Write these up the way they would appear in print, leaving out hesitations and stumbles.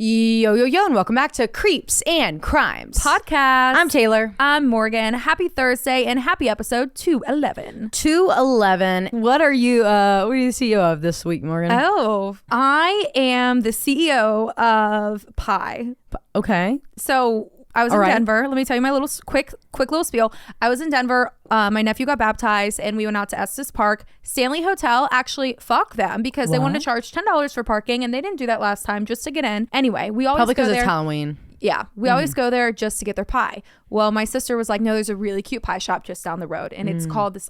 Yo, yo, yo, and welcome back to Creeps and Crimes Podcast. I'm Taylar. I'm Morgan. Happy Thursday and happy episode 211. 211. What are you the CEO of this week, Morgan? Oh, I am the CEO of Pie. Okay. So I was in Denver. Let me tell you my little quick little spiel. I was in Denver. My nephew got baptized and we went out to Estes Park. Stanley Hotel, actually, fuck them because they wanted to charge $10 for parking and they didn't do that last time just to get in. Anyway, we always Probably go because there. it's Halloween. Yeah, we always go there just to get their pie. Well, my sister was like, no, there's a really cute pie shop just down the road. And it's called this,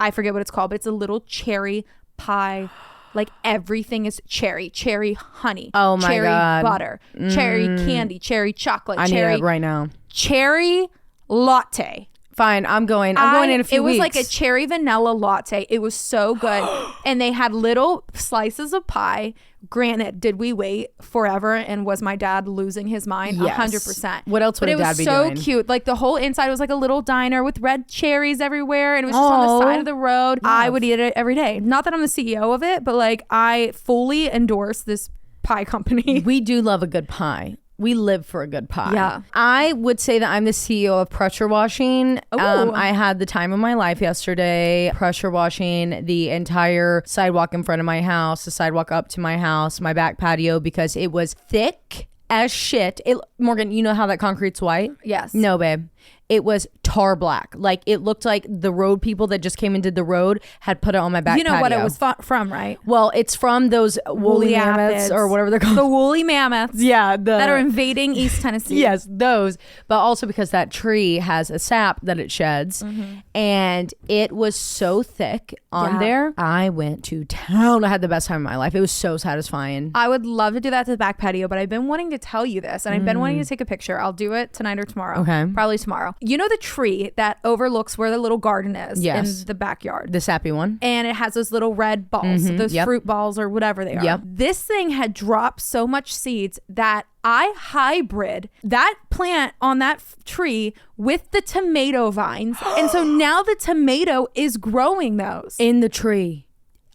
I forget what it's called, but it's a little cherry pie. Like everything is cherry honey. Oh my cherry God. butter, cherry candy, cherry chocolate, I need it right now. Cherry latte. Fine, I'm going in a few weeks. It was like a cherry vanilla latte. It was so good. And they had little slices of pie. Granted, did we wait forever and was my dad losing his mind? Yes. 100%. What else would a dad be doing? It was so cute. Like the whole inside was like a little diner with red cherries everywhere and it was just on the side of the road. I would eat it every day. Not that I'm the CEO of it, but like I fully endorse this pie company. We do love a good pie. We live for a good pie. Yeah. I would say that I'm the CEO of pressure washing. I had the time of my life yesterday, pressure washing the entire sidewalk in front of my house, the sidewalk up to my house, my back patio, because it was thick as shit. Morgan, you know how that concrete's white? Yes. No, babe. It was tar black. Like it looked like the road people that just came and did the road had put it on my back patio. You know what it was from, right? Well, it's from those woolly mammoths or whatever they're called. The woolly mammoths. Yeah. That are invading East Tennessee. Yes, those. But also because that tree has a sap that it sheds. And it was so thick on there. I went to town. I had the best time of my life. It was so satisfying. I would love to do that to the back patio, but I've been wanting to tell you this and I've been wanting to take a picture. I'll do it tonight or tomorrow. Okay. Probably tomorrow. You know the tree that overlooks where the little garden is in the backyard? The sappy one. And it has those little red balls, those fruit balls or whatever they are. Yep. This thing had dropped so much seeds that I hybrid that plant on that tree with the tomato vines. And so now the tomato is growing those. In the tree.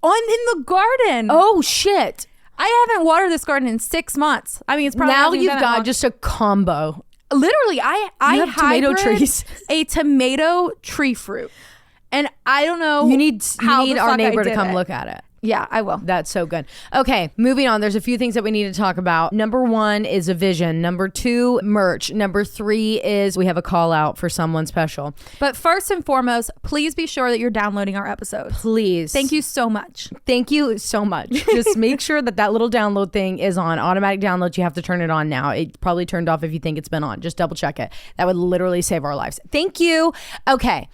In the garden. Oh, shit. I haven't watered this garden in 6 months. I mean, it's probably now you've got just a combo. Literally, I have tomato trees. A tomato tree fruit, and I don't know. You need our neighbor to come look at it. Yeah, I will. That's so good. Okay, moving on. There's a few things that we need to talk about. Number 1 is a vision. Number 2, merch. Number 3 is we have a call out for someone special. But first and foremost, please be sure that you're downloading our episodes. Please. Thank you so much. Thank you so much. Just make sure that little download thing is on. Automatic download, you have to turn it on now. It's probably turned off if you think it's been on. Just double check it. That would literally save our lives. Thank you. Okay.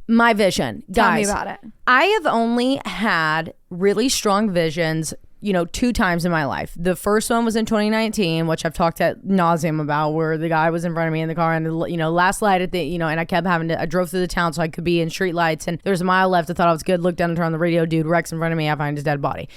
My vision. Guys, tell me about it. I have only had really strong visions, 2 times in my life. The first one was in 2019, which I've talked at nauseum about, where the guy was in front of me in the car and, last light at the, and I kept I drove through the town so I could be in street lights and there was a mile left. I thought I was good. Looked down and turned on the radio. Dude wrecks in front of me. I find his dead body.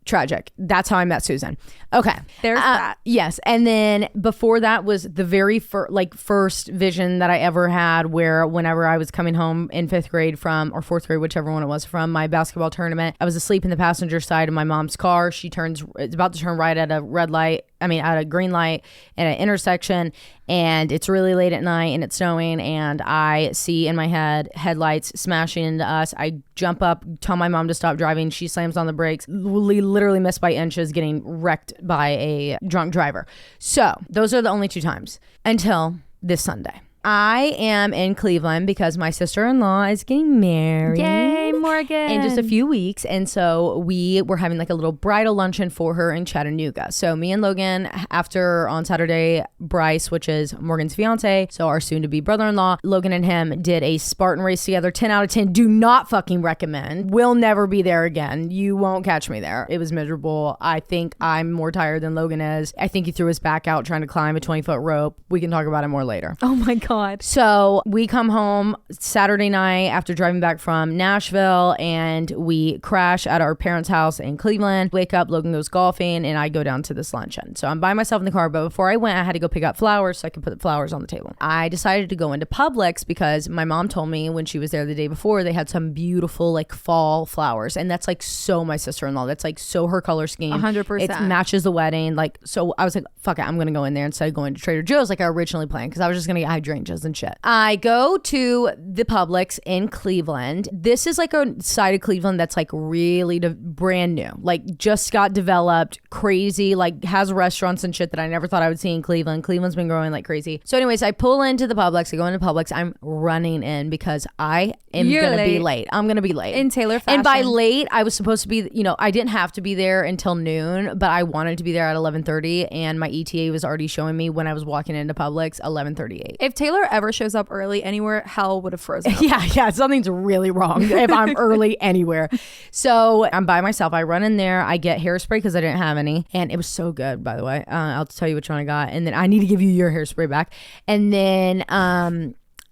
Tragic. That's how I met Susan. Okay. There's that. Yes. And then before that was the very first vision that I ever had, where whenever I was coming home in 5th grade or 4th grade, whichever one it was, from my basketball tournament, I was asleep in the passenger side of my mom's car. It's about to turn right at a at a green light at an intersection, and it's really late at night and it's snowing, and I see in my head headlights smashing into us. I jump up, tell my mom to stop driving. She slams on the brakes, literally missed by inches, getting wrecked by a drunk driver. So those are the only 2 times until this Sunday. I am in Cleveland because my sister-in-law is getting married. Yay, Morgan. In just a few weeks. And so we were having like a little bridal luncheon for her in Chattanooga. So me and Logan, after on Saturday, Bryce, which is Morgan's fiance, so our soon-to-be brother-in-law, Logan and him did a Spartan race together. 10 out of 10. Do not fucking recommend. Will never be there again. You won't catch me there. It was miserable. I think I'm more tired than Logan is. I think he threw his back out trying to climb a 20-foot rope. We can talk about it more later. Oh my God. God. So we come home Saturday night after driving back from Nashville, and we crash at our parents' house in Cleveland. Wake up, Logan goes golfing, and I go down to this luncheon. So I'm by myself in the car, but before I went, I had to go pick up flowers so I could put the flowers on the table. I decided to go into Publix because my mom told me when she was there the day before, they had some beautiful like fall flowers, and that's like so my sister-in-law. That's like so her color scheme. 100%. It matches the wedding. Like, so I was like, fuck it, I'm gonna go in there instead of going to Trader Joe's like I originally planned, because I was just gonna get hydrangeas and shit. I go to the Publix in Cleveland. This is like a side of Cleveland that's like really brand new, like just got developed, crazy, like has restaurants and shit that I never thought I would see in Cleveland. Cleveland's been growing like crazy. So anyways, I pull into the Publix. I go into Publix. I'm running in because I am gonna be late. I'm gonna be late in Taylar fashion. And by late, I was supposed to be, I didn't have to be there until noon, but I wanted to be there at 11:30, and my ETA was already showing me when I was walking into Publix 11:38. If Taylar ever shows up early anywhere, hell would have frozen up. Yeah, something's really wrong if I'm early anywhere. So I'm by myself. I run in there. I get hairspray because I didn't have any, and it was so good, by the way. I'll tell you which one I got, and then I need to give you your hairspray back. And then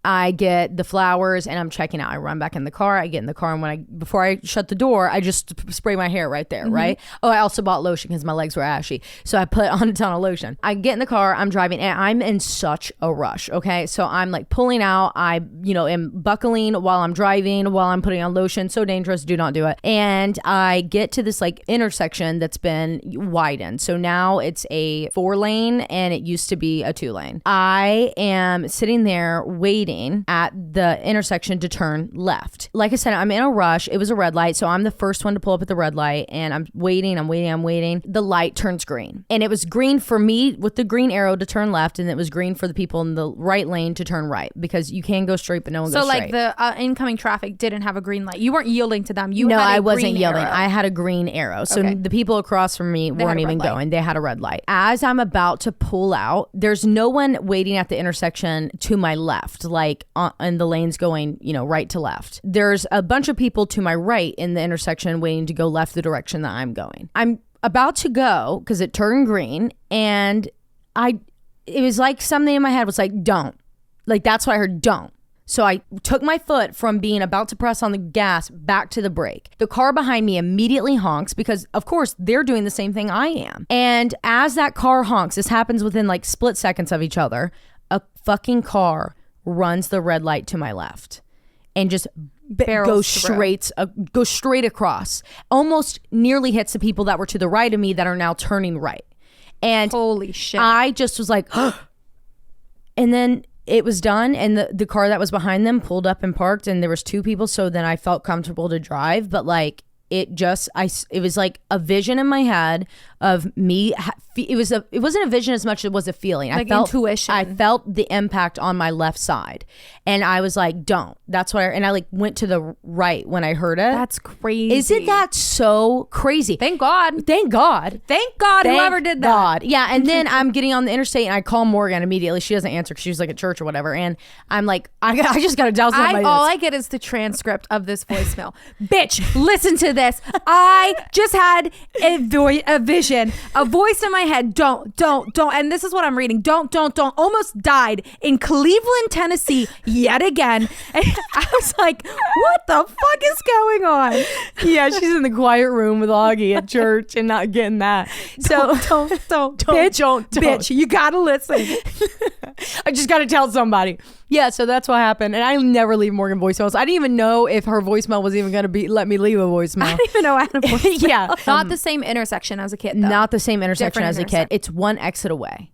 I get the flowers, and I'm checking out. I run back in the car. I get in the car, and before I shut the door, I just spray my hair right there, right? Oh, I also bought lotion because my legs were ashy, so I put on a ton of lotion. I get in the car, I'm driving, and I'm in such a rush, okay? So I'm like pulling out. I, am buckling while I'm driving, while I'm putting on lotion. So dangerous, do not do it. And I get to this like intersection that's been widened. So now it's a 4-lane, and it used to be a 2-lane. I am sitting there waiting at the intersection to turn left. Like I said, I'm in a rush. It was a red light, so I'm the first one to pull up at the red light, and I'm waiting. The light turns green, and it was green for me with the green arrow to turn left, and it was green for the people in the right lane to turn right, because you can go straight, but no one goes straight. So like the incoming traffic didn't have a green light. You weren't yielding to them. I wasn't yielding. I had a green arrow. So the people across from me weren't even going. They had a red light. As I'm about to pull out, there's no one waiting at the intersection to my left, like in the lanes going, right to left. There's a bunch of people to my right in the intersection waiting to go left the direction that I'm going. I'm about to go because it turned green, and it was like something in my head was like, don't. Like, that's what I heard, don't. So I took my foot from being about to press on the gas back to the brake. The car behind me immediately honks because, of course, they're doing the same thing I am. And as that car honks, this happens within like split seconds of each other, a fucking car runs the red light to my left and just goes straight across, almost nearly hits the people that were to the right of me that are now turning right. And holy shit, I just was like, and then it was done, and the car that was behind them pulled up and parked, and there was 2 people, so then I felt comfortable to drive. But like, it was like a vision in my head of me. It wasn't a vision as much as it was a feeling. Like, I felt intuition. I felt the impact on my left side, and I was like, don't. That's what and I like went to the right when I heard it. That's crazy. Isn't that so crazy? Thank God whoever did that. Yeah. And then I'm getting on the interstate, and I call Morgan immediately. She doesn't answer because she was like at church or whatever. And I'm like, I just got to tell somebody all I get is the transcript of this voicemail. Bitch, listen to this. I just had a vision, a voice in my head. Don't. And this is what I'm reading. Don't. Almost died in Cleveland, Tennessee yet again. And I was like, what the fuck is going on? Yeah, she's in the quiet room with Augie at church and not getting that. So don't. Bitch, you gotta listen. I just gotta tell somebody. Yeah, so that's what happened. And I never leave Morgan voicemails. I didn't even know if her voicemail was even going to let me leave a voicemail. I didn't even know I had a voicemail. Yeah. Not the same intersection as a kid, though. Not the same intersection as a kid. It's one exit away.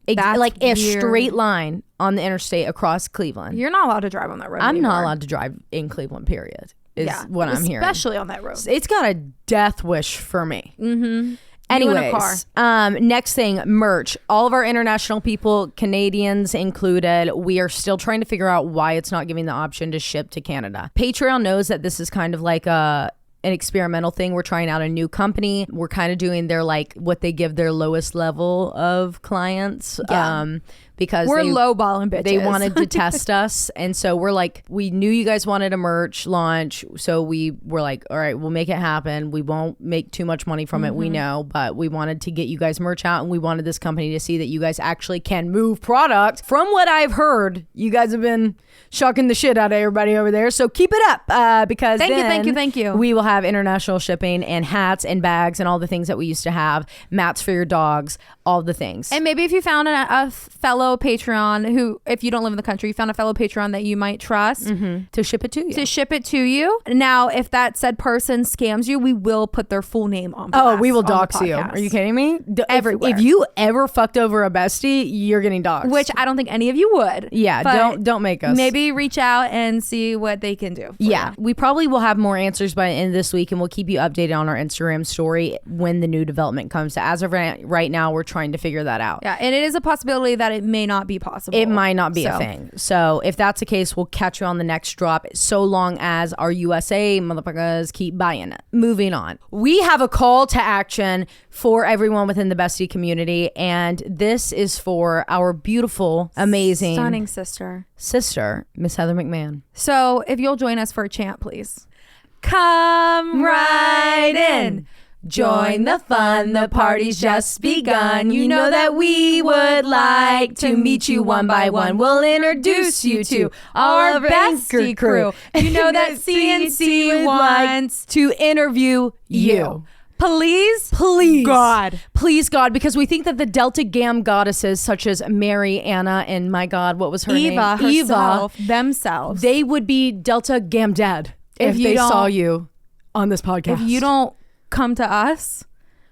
That's like weird. A straight line on the interstate across Cleveland. You're not allowed to drive on that road I'm anymore. not allowed to drive in Cleveland, period, is what I'm hearing. Especially on that road. It's got a death wish for me. Mm-hmm. Anyways, next thing, merch. All of our international people, Canadians included, we are still trying to figure out why it's not giving the option to ship to Canada. Patreon knows that this is kind of like an experimental thing. We're trying out a new company. We're kind of doing their like what they give their lowest level of clients. Yeah. because we're lowballing bitches. They wanted to test us. And so we're like, we knew you guys wanted a merch launch. So we were like, all right, we'll make it happen. We won't make too much money from it. We know, but we wanted to get you guys merch out, and we wanted this company to see that you guys actually can move product. From what I've heard, you guys have been shocking the shit out of everybody over there. So keep it up, because thank you. We will have international shipping and hats and bags and all the things that we used to have, mats for your dogs, all the things. And maybe if you found a fellow Patreon who, if you don't live in the country, you found a fellow Patreon that you might trust to ship it to you. Now, if that said person scams you, we will put their full name on. Oh, we will dox you. Are you kidding me? Everywhere. If you ever fucked over a bestie, you're getting doxed. Which I don't think any of you would. Yeah, don't make us. Maybe reach out and see what they can do. Yeah, we probably will have more answers by the end of this week, and we'll keep you updated on our Instagram story when the new development comes. So as of right now, we're trying to figure that out. Yeah, and it is a possibility that it may not be possible. It might not be a thing. So if that's the case, we'll catch you on the next drop, so long as our USA motherfuckers keep buying it. Moving on. We have a call to action for everyone within the bestie community, and this is for our beautiful, amazing, stunning sister, Miss Heather McMahon. So if you'll join us for a chant, please. Come right in. Join the fun, the party's just begun. You know that we would like to meet you one by one. We'll introduce you to our bestie crew. You know that CNC wants to interview you. Please God, because we think that the Delta Gam goddesses such as Mary, Anna, and my God, what was her name? Eva themselves. They would be Delta Gam dead if they saw you on this podcast. If you don't come to us,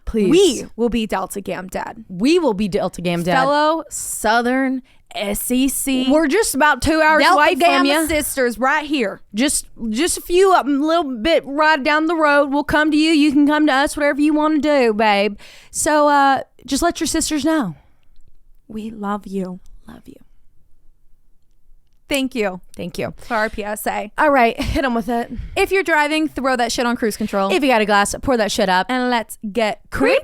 please, we will be Delta Gam dead. We will be Delta Gam dead. Fellow Southern SEC. We're just about 2 hours away from you. Sisters right here. Just a few, a little bit right down the road. We'll come to you. You can come to us, whatever you want to do, babe. So just let your sisters know. We love you. Love you. Thank you for our PSA. All right, hit them with it. If you're driving, throw that shit on cruise control. If you got a glass, pour that shit up. And let's get creepy.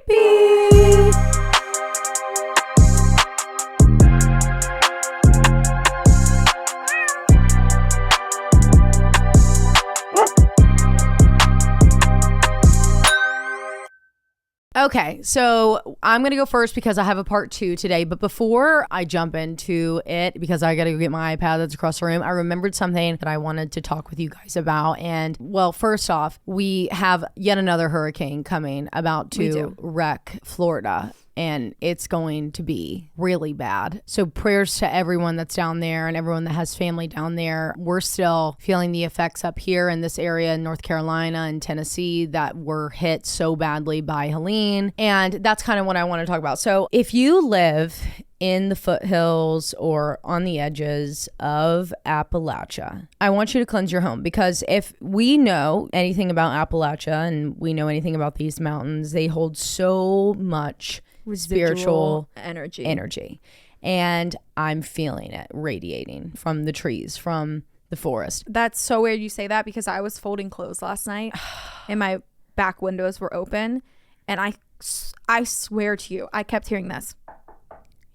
Okay, so I'm going to go first because I have a part 2 today. But before I jump into it, because I got to go get my iPad that's across the room, I remembered something that I wanted to talk with you guys about. And well, first off, we have yet another hurricane coming about to wreck Florida. And it's going to be really bad. So prayers to everyone that's down there and everyone that has family down there. We're still feeling the effects up here in this area in North Carolina and Tennessee that were hit so badly by Helene. And that's kind of what I want to talk about. So if you live in the foothills or on the edges of Appalachia, I want you to cleanse your home, because if we know anything about Appalachia and we know anything about these mountains, they hold so much spiritual energy, and I'm feeling it radiating from the trees, from the forest. That's so weird you say that, because I was folding clothes last night and my back windows were open, and I swear to you, I kept hearing this.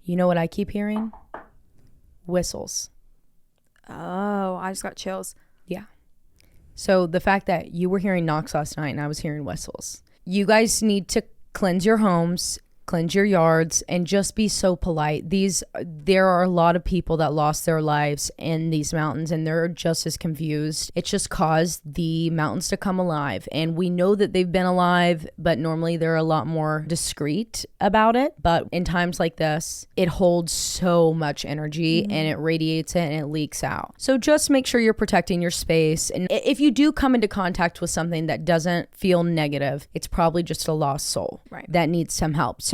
You know what I keep hearing? Whistles. Oh, I just got chills. Yeah. So the fact that you were hearing knocks last night and I was hearing whistles, you guys need to cleanse your homes, cleanse your yards, and just be so polite. There are a lot of people that lost their lives in these mountains, and they're just as confused. It's just caused the mountains to come alive, and we know that they've been alive, but normally they're a lot more discreet about it. But in times like this, it holds so much energy, and it radiates it and it leaks out. So just make sure you're protecting your space. And if you do come into contact with something that doesn't feel negative, it's probably just a lost soul that needs some help. So,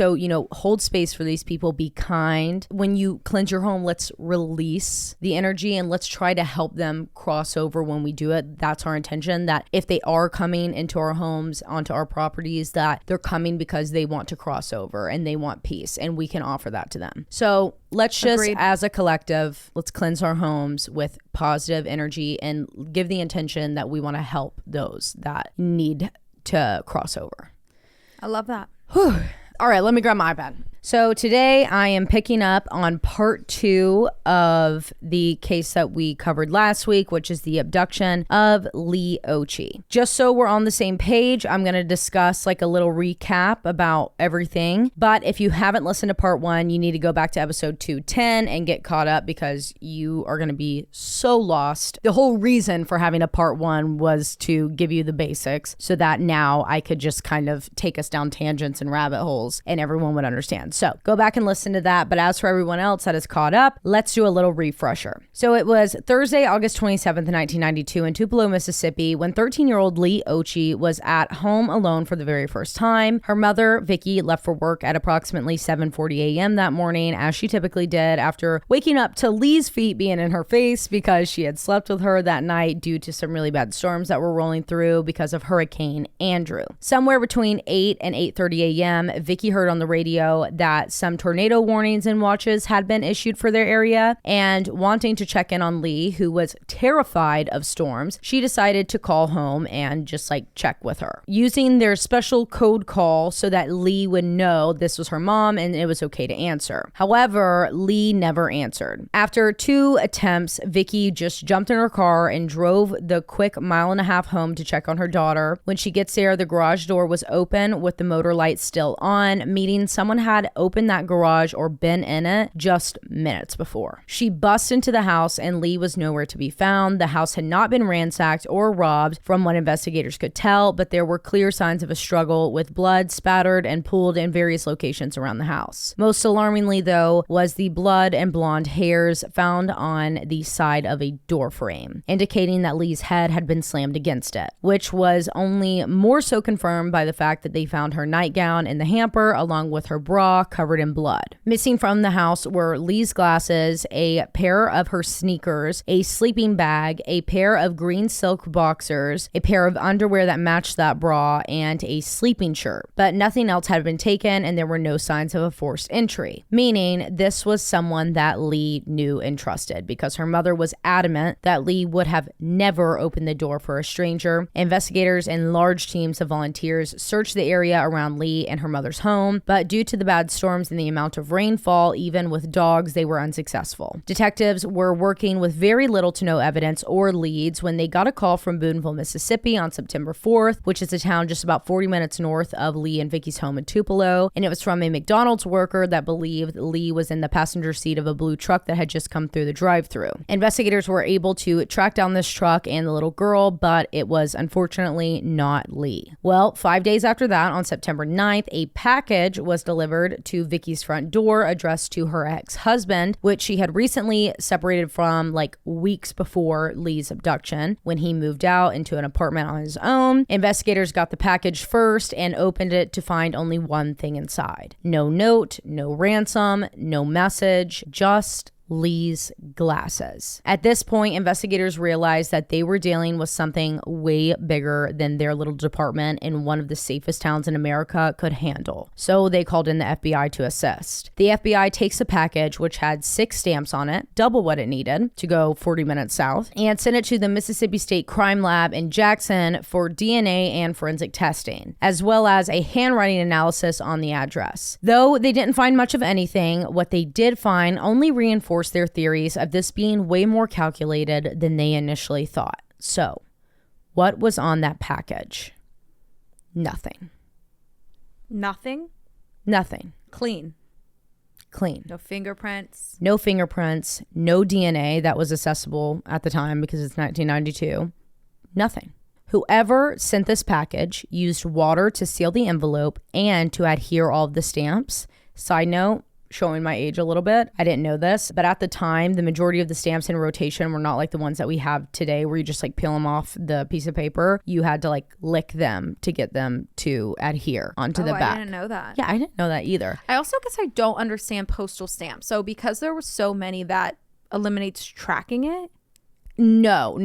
hold space for these people. Be kind. When you cleanse your home, let's release the energy and let's try to help them cross over when we do it. That's our intention, that if they are coming into our homes, onto our properties, that they're coming because they want to cross over and they want peace, and we can offer that to them. So let's just, as a collective, let's cleanse our homes with positive energy and give the intention that we want to help those that need to cross over. I love that. Whew. All right, let me grab my iPad. So today I am picking up on part 2 of the case that we covered last week, which is the abduction of Lee Ochi. Just so we're on the same page, I'm going to discuss like a little recap about everything. But if you haven't listened to part 1, you need to go back to episode 210 and get caught up because you are going to be so lost. The whole reason for having a part 1 was to give you the basics so that now I could just kind of take us down tangents and rabbit holes and everyone would understand. So go back and listen to that. But as for everyone else that is caught up, let's do a little refresher. So it was Thursday, August 27th, 1992 in Tupelo, Mississippi, when 13-year-old Lee Ochi was at home alone for the very first time. Her mother, Vicky, left for work at approximately 7:40 a.m. that morning, as she typically did, after waking up to Lee's feet being in her face because she had slept with her that night due to some really bad storms that were rolling through because of Hurricane Andrew. Somewhere between 8 and 8:30 a.m., Vicky heard on the radio that some tornado warnings and watches had been issued for their area, and wanting to check in on Lee, who was terrified of storms, she decided to call home and just like check with her, using their special code call so that Lee would know this was her mom and it was okay to answer. However, Lee never answered. After 2 attempts, Vicky just jumped in her car and drove the quick 1.5 miles home to check on her daughter. When she gets there, the garage door was open with the motor light still on, meaning someone had opened that garage or been in it just minutes before. She busts into the house and Lee was nowhere to be found. The house had not been ransacked or robbed from what investigators could tell, but there were clear signs of a struggle with blood spattered and pooled in various locations around the house. Most alarmingly, though, was the blood and blonde hairs found on the side of a door frame, indicating that Lee's head had been slammed against it, which was only more so confirmed by the fact that they found her nightgown in the hamper along with her bra covered in blood. Missing from the house were Lee's glasses, a pair of her sneakers, a sleeping bag, a pair of green silk boxers, a pair of underwear that matched that bra, and a sleeping shirt. But nothing else had been taken and there were no signs of a forced entry, meaning this was someone that Lee knew and trusted because her mother was adamant that Lee would have never opened the door for a stranger. Investigators and large teams of volunteers searched the area around Lee and her mother's home, but due to the bad storms and the amount of rainfall, even with dogs, they were unsuccessful. Detectives were working with very little to no evidence or leads when they got a call from Boonville, Mississippi on September 4th, which is a town just about 40 minutes north of Lee and Vicky's home in Tupelo, and it was from a McDonald's worker that believed Lee was in the passenger seat of a blue truck that had just come through the drive-thru. Investigators were able to track down this truck and the little girl, but it was unfortunately not Lee. Well, 5 days after that, on September 9th, a package was delivered to Vicky's front door addressed to her ex-husband, which she had recently separated from like weeks before Lee's abduction when he moved out into an apartment on his own. Investigators got the package first and opened it to find only one thing inside. No note, no ransom, no message, just Lee's glasses. At this point, investigators realized that they were dealing with something way bigger than their little department in one of the safest towns in America could handle. So they called in the FBI to assist. The FBI takes the package, which had 6 stamps on it, double what it needed to go 40 minutes south, and sent it to the Mississippi State Crime Lab in Jackson for DNA and forensic testing, as well as a handwriting analysis on the address. Though they didn't find much of anything, what they did find only reinforced their theories of this being way more calculated than they initially thought. So, what was on that package? Nothing. Nothing? Nothing. Clean. No fingerprints. No fingerprints. No DNA that was accessible at the time because it's 1992. Nothing. Whoever sent this package used water to seal the envelope and to adhere all of the stamps. Side note, showing my age a little bit. I didn't know this, but at the time, the majority of the stamps in rotation were not like the ones that we have today where you just like peel them off the piece of paper. You had to like lick them to get them to adhere onto the back. I didn't know that. Yeah, I didn't know that either. I also guess I don't understand postal stamps. So because there were so many, that eliminates tracking it? No.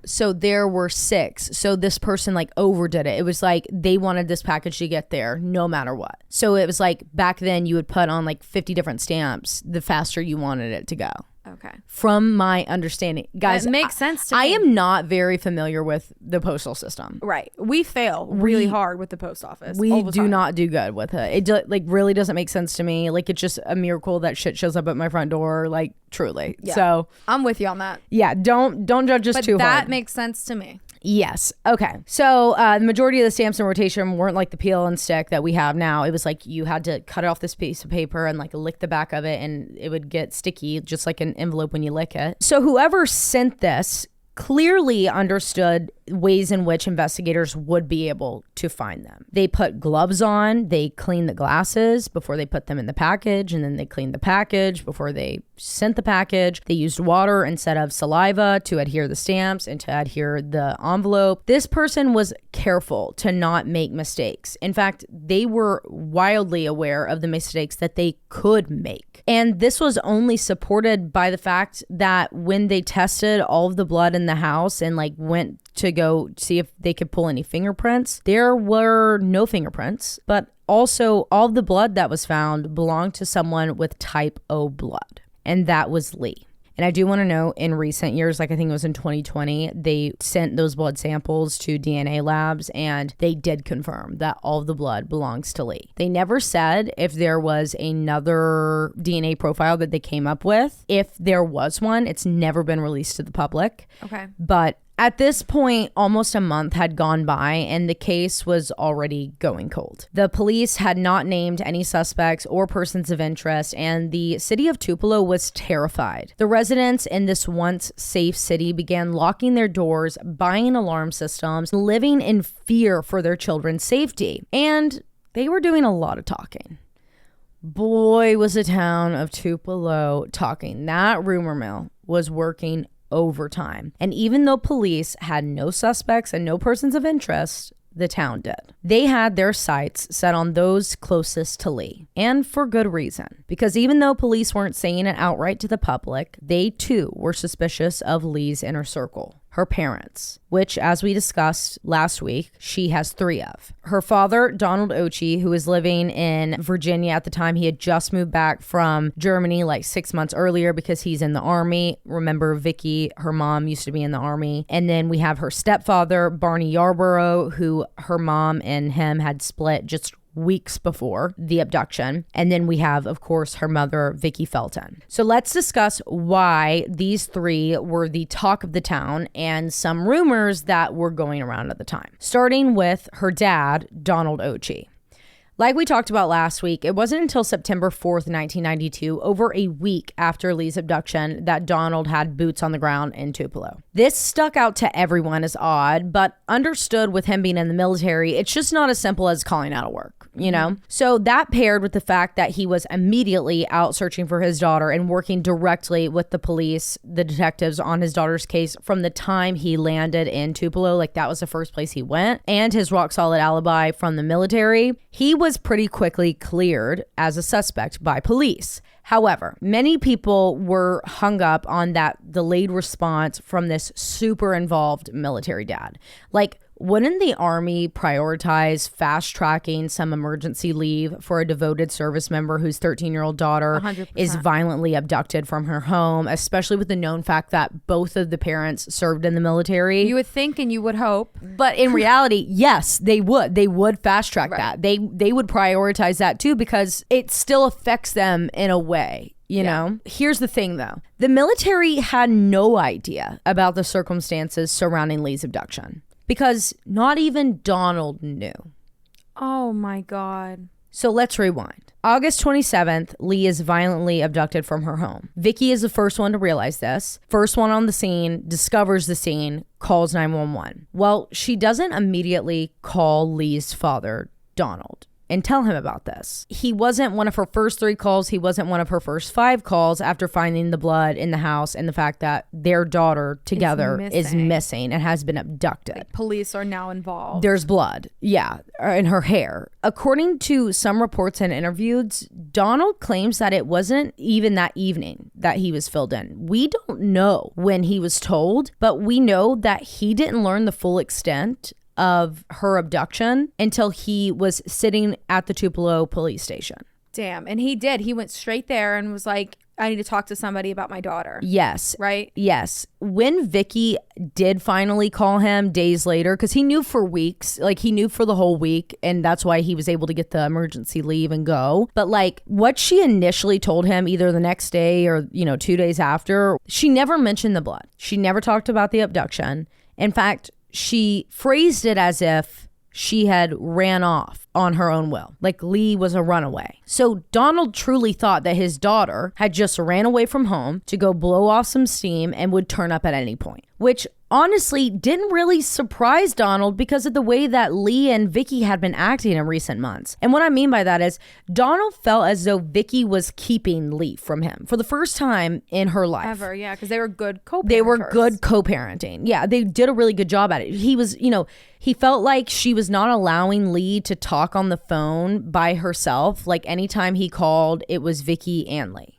So there were 6. So this person like overdid it. It was like they wanted this package to get there no matter what. So it was like back then you would put on like 50 different stamps the faster you wanted it to go. Okay. From my understanding. Guys, it makes sense to me. I am not very familiar with the postal system. Right. We fail really hard with the post office. We do not do good with it. It really doesn't make sense to me. Like, it's just a miracle that shit shows up at my front door. Like, truly. Yeah. So I'm with you on that. Yeah. Don't judge us too hard. That makes sense to me. Yes. Okay. So the majority of the stamps in rotation weren't like the peel and stick that we have now. It was like you had to cut off this piece of paper and like lick the back of it, and it would get sticky just like an envelope when you lick it. So whoever sent this clearly understood ways in which investigators would be able to find them. They put gloves on, they cleaned the glasses before they put them in the package, and then they cleaned the package before they sent the package. They used water instead of saliva to adhere the stamps and to adhere the envelope. This person was careful to not make mistakes. In fact, they were wildly aware of the mistakes that they could make. And this was only supported by the fact that when they tested all of the blood in the house and like went to go see if they could pull any fingerprints, there were no fingerprints, but also all of the blood that was found belonged to someone with type O blood, and that was Lee. And I do want to know, in recent years, like I think it was in 2020, they sent those blood samples to DNA labs, and they did confirm that all of the blood belongs to Lee. They never said if there was another DNA profile that they came up with. If there was one, it's never been released to the public. Okay. But at this point, almost a month had gone by and the case was already going cold. The police had not named any suspects or persons of interest, and the city of Tupelo was terrified. The residents in this once safe city began locking their doors, buying alarm systems, living in fear for their children's safety. And they were doing a lot of talking. Boy, was the town of Tupelo talking. That rumor mill was working overtime. And even though police had no suspects and no persons of interest, the town did. They had their sights set on those closest to Lee, and for good reason. Because even though police weren't saying it outright to the public, they too were suspicious of Lee's inner circle. Her parents, which, as we discussed last week, she has 3 of. Her father, Donald Ochi, who was living in Virginia at the time. He had just moved back from Germany like 6 months earlier because he's in the army. Remember, Vicky, her mom, used to be in the army. And then we have her stepfather, Barney Yarborough, who her mom and him had split just weeks before the abduction. And then we have, of course, her mother, Vicky Felton. So let's discuss why these 3 were the talk of the town and some rumors that were going around at the time. Starting with her dad, Donald Ochi. Like we talked about last week, it wasn't until September 4th, 1992, over a week after Lee's abduction, that Donald had boots on the ground in Tupelo. This stuck out to everyone as odd, but understood with him being in the military, it's just not as simple as calling out of work, you know? So that paired with the fact that he was immediately out searching for his daughter and working directly with the police, the detectives on his daughter's case from the time he landed in Tupelo, like that was the first place he went, and his rock solid alibi from the military, he was pretty quickly cleared as a suspect by police. However, many people were hung up on that delayed response from this super involved military dad. Like, wouldn't the Army prioritize fast tracking some emergency leave for a devoted service member whose 13-year-old daughter 100%. is violently abducted from her home, especially with the known fact that both of the parents served in the military? You would think and you would hope. But in reality, yes, they would. They would fast track that. They would prioritize that too, because it still affects them in a way. You know, here's the thing, though. The military had no idea about the circumstances surrounding Lee's abduction because not even Donald knew. Oh, my God. So let's rewind. August 27th, Lee is violently abducted from her home. Vicky is the first one to realize this. First one on the scene, discovers the scene, calls 911. Well, she doesn't immediately call Lee's father, Donald, and tell him about this. He wasn't one of her first 3 calls. He wasn't one of her first 5 calls after finding the blood in the house and the fact that their daughter together is missing and has been abducted. Like, police are now involved. There's blood, in her hair. According to some reports and interviews, Donald claims that it wasn't even that evening that he was filled in. We don't know when he was told, but we know that he didn't learn the full extent of her abduction until he was sitting at the Tupelo police station. Damn. And he did. He went straight there and was like, I need to talk to somebody about my daughter. Yes. Right? Yes. When Vicky did finally call him days later, because he knew for weeks, like he knew for the whole week, and that's why he was able to get the emergency leave and go. But like what she initially told him either the next day or, 2 days after, she never mentioned the blood. She never talked about the abduction. In fact, she phrased it as if she had ran off on her own will, like Lee was a runaway. So Donald truly thought that his daughter had just ran away from home to go blow off some steam and would turn up at any point, which honestly didn't really surprise Donald because of the way that Lee and Vicky had been acting in recent months. And what I mean by that is Donald felt as though Vicky was keeping Lee from him for the first time in her life. Ever, yeah, because they were good co-parenters. They were good co-parenting. Yeah, they did a really good job at it. He was, he felt like she was not allowing Lee to talk on the phone by herself. Like anytime he called, it was Vicky and Lee.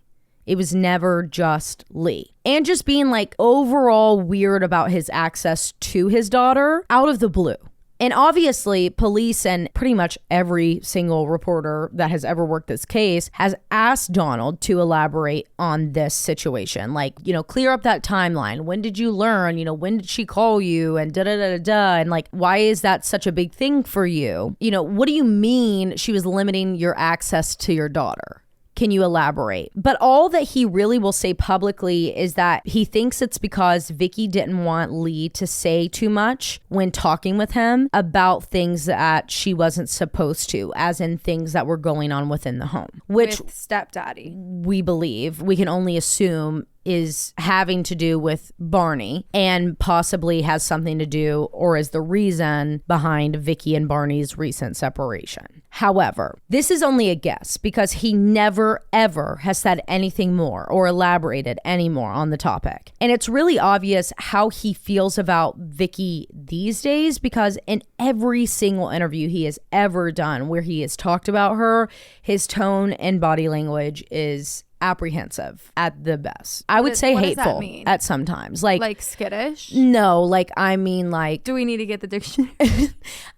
It was never just Lee. And just being like overall weird about his access to his daughter out of the blue. And obviously, police and pretty much every single reporter that has ever worked this case has asked Donald to elaborate on this situation. Like, clear up that timeline. When did you learn? When did she call you? And da-da-da-da-da. And like, why is that such a big thing for you? What do you mean she was limiting your access to your daughter? Can you elaborate? But all that he really will say publicly is that he thinks it's because Vicky didn't want Lee to say too much when talking with him about things that she wasn't supposed to, as in things that were going on within the home. Which with stepdaddy, we believe, we can only assume is having to do with Barney and possibly has something to do or is the reason behind Vicky and Barney's recent separation. However, this is only a guess because he never ever has said anything more or elaborated any more on the topic. And it's really obvious how he feels about Vicky these days because in every single interview he has ever done where he has talked about her, his tone and body language is apprehensive at the best. I would say hateful at sometimes. Like skittish? No, I mean do we need to get the dictionary?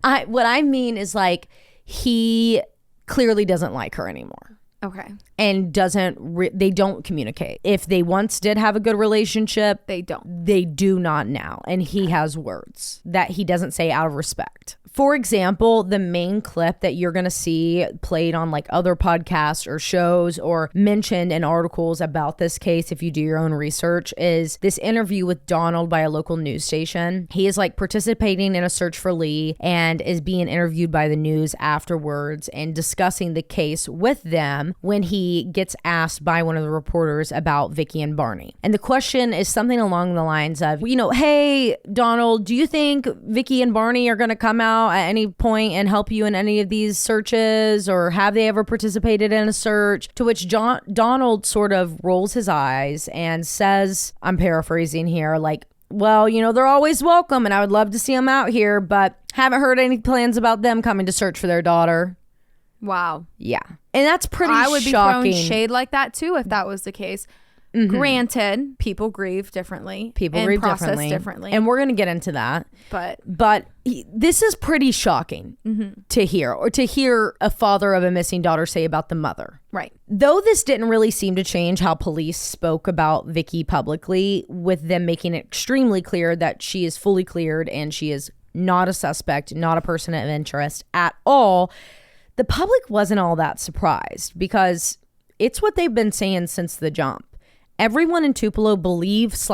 What I mean is he clearly doesn't like her anymore. Okay. And they don't communicate. If they once did have a good relationship, they don't. They do not now. And he has words that he doesn't say out of respect. For example, the main clip that you're going to see played on other podcasts or shows or mentioned in articles about this case, if you do your own research, is this interview with Donald by a local news station. He is participating in a search for Lee and is being interviewed by the news afterwards and discussing the case with them when he gets asked by one of the reporters about Vicky and Barney. And the question is something along the lines of, hey, Donald, do you think Vicky and Barney are going to come out at any point and help you in any of these searches, or have they ever participated in a search? To which Donald sort of rolls his eyes and says, I'm paraphrasing here, well, they're always welcome and I would love to see them out here, but haven't heard any plans about them coming to search for their daughter. Wow. Yeah. And that's pretty shocking. I would be throwing shade like that too if that was the case. Mm-hmm. Granted, people grieve differently. People grieve differently. And we're going to get into that. But this is pretty shocking to hear, or to hear a father of a missing daughter say about the mother. Right. Though this didn't really seem to change how police spoke about Vicky publicly, with them making it extremely clear that she is fully cleared and she is not a suspect, not a person of interest at all, the public wasn't all that surprised because it's what they've been saying since the jump. Everyone in Tupelo believes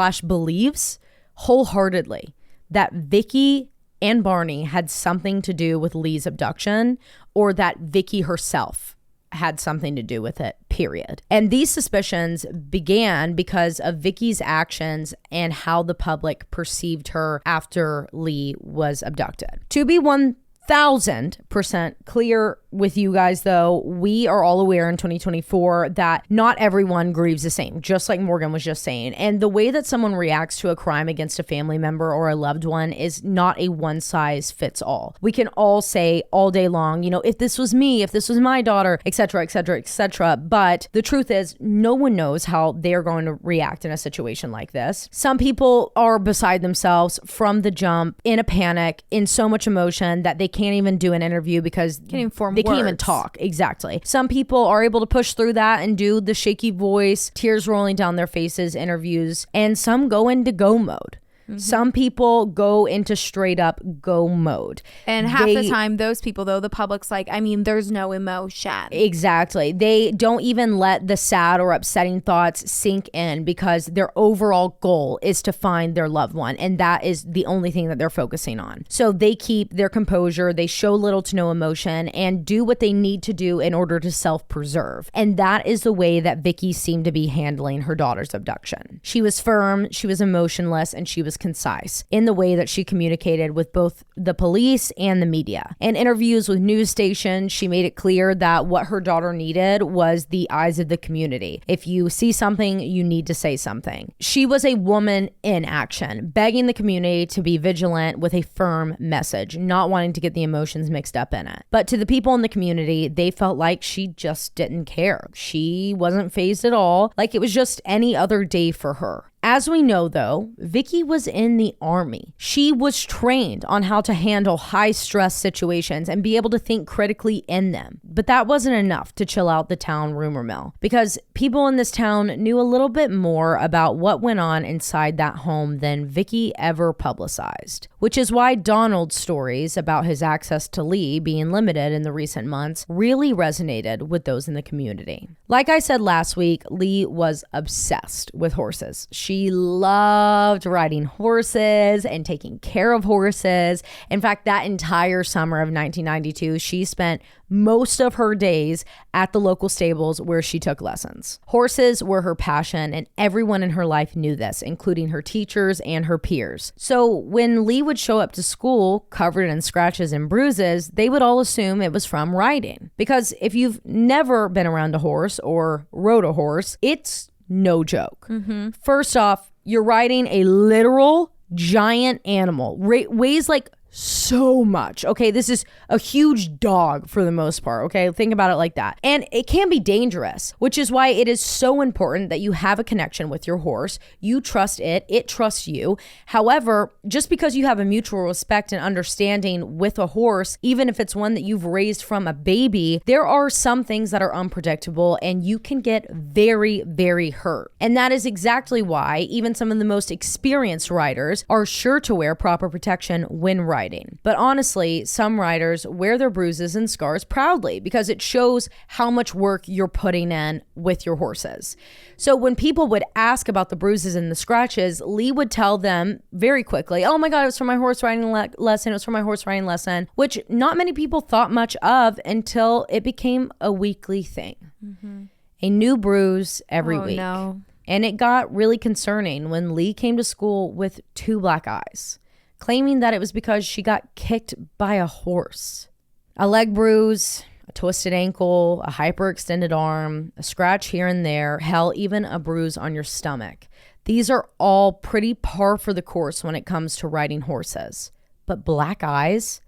wholeheartedly that Vicky and Barney had something to do with Lee's abduction, or that Vicky herself had something to do with it, period. And these suspicions began because of Vicky's actions and how the public perceived her after Lee was abducted. To be 1,000% clear with you guys, though, we are all aware in 2024 that not everyone grieves the same, just like Morgan was just saying. And the way that someone reacts to a crime against a family member or a loved one is not a one size fits all. We can all say all day long, if this was me, if this was my daughter, etc., etc., etc. But the truth is, no one knows how they're going to react in a situation like this. Some people are beside themselves from the jump, in a panic, in so much emotion that they can't even do an interview because they can't even talk. Exactly. Some people are able to push through that and do the shaky voice, tears rolling down their faces, interviews, and some go into go mode. Some people go into straight up go mode. And half the time, those people, though, the public's like, I mean, there's no emotion. Exactly. They don't even let the sad or upsetting thoughts sink in because their overall goal is to find their loved one. And that is the only thing that they're focusing on. So they keep their composure. They show little to no emotion and do what they need to do in order to self-preserve. And that is the way that Vicky seemed to be handling her daughter's abduction. She was firm, she was emotionless, and she was concise in the way that she communicated with both the police and the media. In interviews with news stations, she made it clear that what her daughter needed was the eyes of the community. If you see something, you need to say something. She was a woman in action, begging the community to be vigilant with a firm message, not wanting to get the emotions mixed up in it. But to the people in the community, they felt like she just didn't care. She wasn't fazed at all, like it was just any other day for her. As we know, though, Vicky was in the Army. She was trained on how to handle high-stress situations and be able to think critically in them. But that wasn't enough to chill out the town rumor mill because people in this town knew a little bit more about what went on inside that home than Vicky ever publicized. Which is why Donald's stories about his access to Lee being limited in the recent months really resonated with those in the community. Like I said last week, Lee was obsessed with horses. She loved riding horses and taking care of horses. In fact, that entire summer of 1992, she spent most of her days at the local stables where she took lessons. Horses were her passion, and everyone in her life knew this, including her teachers and her peers. So when Lee would show up to school covered in scratches and bruises, they would all assume it was from riding. Because if you've never been around a horse or rode a horse, it's no joke. First off, you're riding a literal giant animal. Weighs like so much. Okay, this is a huge dog for the most part. Okay, think about it like that. And it can be dangerous, which is why it is so important that you have a connection with your horse. You trust it, it trusts you. However, just because you have a mutual respect and understanding with a horse, even if it's one that you've raised from a baby, there are some things that are unpredictable and you can get very, very hurt. And that is exactly why even some of the most experienced riders are sure to wear proper protection when riding. But honestly, some riders wear their bruises and scars proudly because it shows how much work you're putting in with your horses. So when people would ask about the bruises and the scratches, Lee would tell them very quickly, oh my God, it was from my horse riding lesson. It was from my horse riding lesson, which not many people thought much of until it became a weekly thing. A new bruise every week. No. And it got really concerning when Lee came to school with 2 black eyes, claiming that it was because she got kicked by a horse. A leg bruise, a twisted ankle, a hyperextended arm, a scratch here and there, hell, even a bruise on your stomach. These are all pretty par for the course when it comes to riding horses. But black eyes,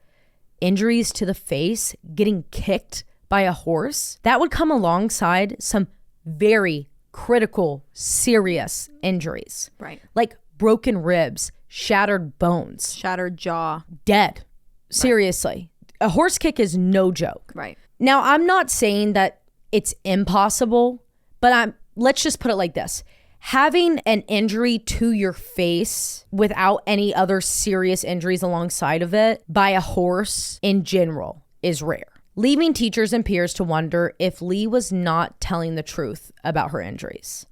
injuries to the face, getting kicked by a horse, that would come alongside some very critical, serious injuries. Right. Like broken ribs, shattered bones, shattered jaw, dead. Seriously. Right. A horse kick is no joke. Right. Now, I'm not saying that it's impossible, but let's just put it like this. Having an injury to your face without any other serious injuries alongside of it by a horse in general is rare, leaving teachers and peers to wonder if Lee was not telling the truth about her injuries.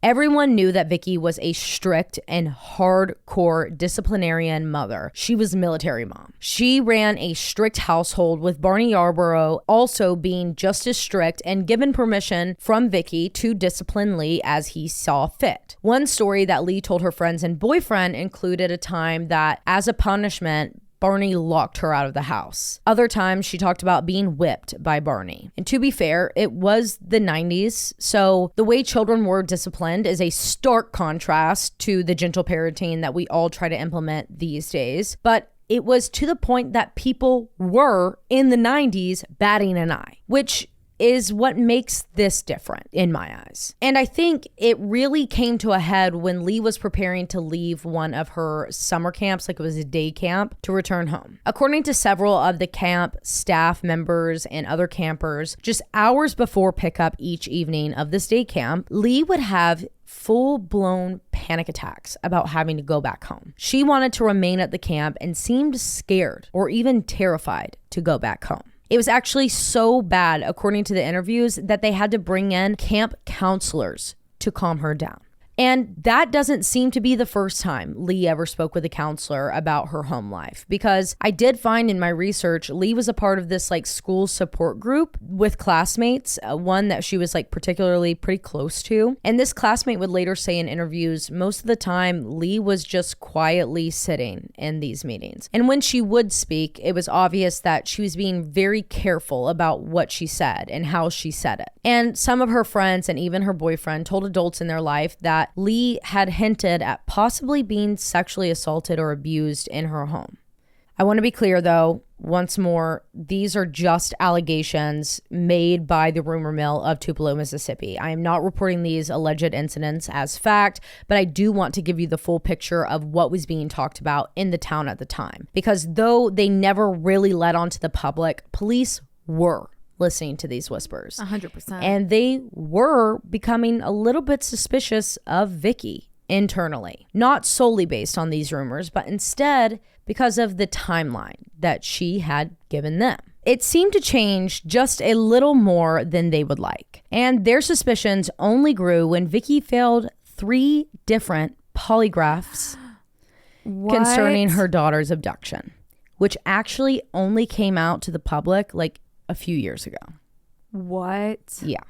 Everyone knew that Vicky was a strict and hardcore disciplinarian mother. She was a military mom. She ran a strict household, with Barney Yarborough also being just as strict and given permission from Vicky to discipline Lee as he saw fit. One story that Lee told her friends and boyfriend included a time that, as a punishment, Barney locked her out of the house. Other times, she talked about being whipped by Barney. And to be fair, it was the 90s, so the way children were disciplined is a stark contrast to the gentle parenting that we all try to implement these days. But it was to the point that people were, in the 90s, batting an eye, which is what makes this different in my eyes. And I think it really came to a head when Leigh was preparing to leave one of her summer camps, like it was a day camp, to return home. According to several of the camp staff members and other campers, just hours before pickup each evening of this day camp, Leigh would have full-blown panic attacks about having to go back home. She wanted to remain at the camp and seemed scared or even terrified to go back home. It was actually so bad, according to the interviews, that they had to bring in camp counselors to calm her down. And that doesn't seem to be the first time Leigh ever spoke with a counselor about her home life, because I did find in my research, Leigh was a part of this like school support group with classmates, one that she was like particularly pretty close to. And this classmate would later say in interviews, most of the time, Leigh was just quietly sitting in these meetings. And when she would speak, it was obvious that she was being very careful about what she said and how she said it. And some of her friends and even her boyfriend told adults in their life that Leigh had hinted at possibly being sexually assaulted or abused in her home. I want to be clear though, once more, these are just allegations made by the rumor mill of Tupelo, Mississippi. I am not reporting these alleged incidents as fact, but I do want to give you the full picture of what was being talked about in the town at the time. Because though they never really let on to the public, police were listening to these whispers. 100%. And they were becoming a little bit suspicious of Vicky internally. Not solely based on these rumors, but instead because of the timeline that she had given them. It seemed to change just a little more than they would like. And their suspicions only grew when Vicky failed 3 different polygraphs concerning her daughter's abduction, which actually only came out to the public like a few years ago. What? Yeah.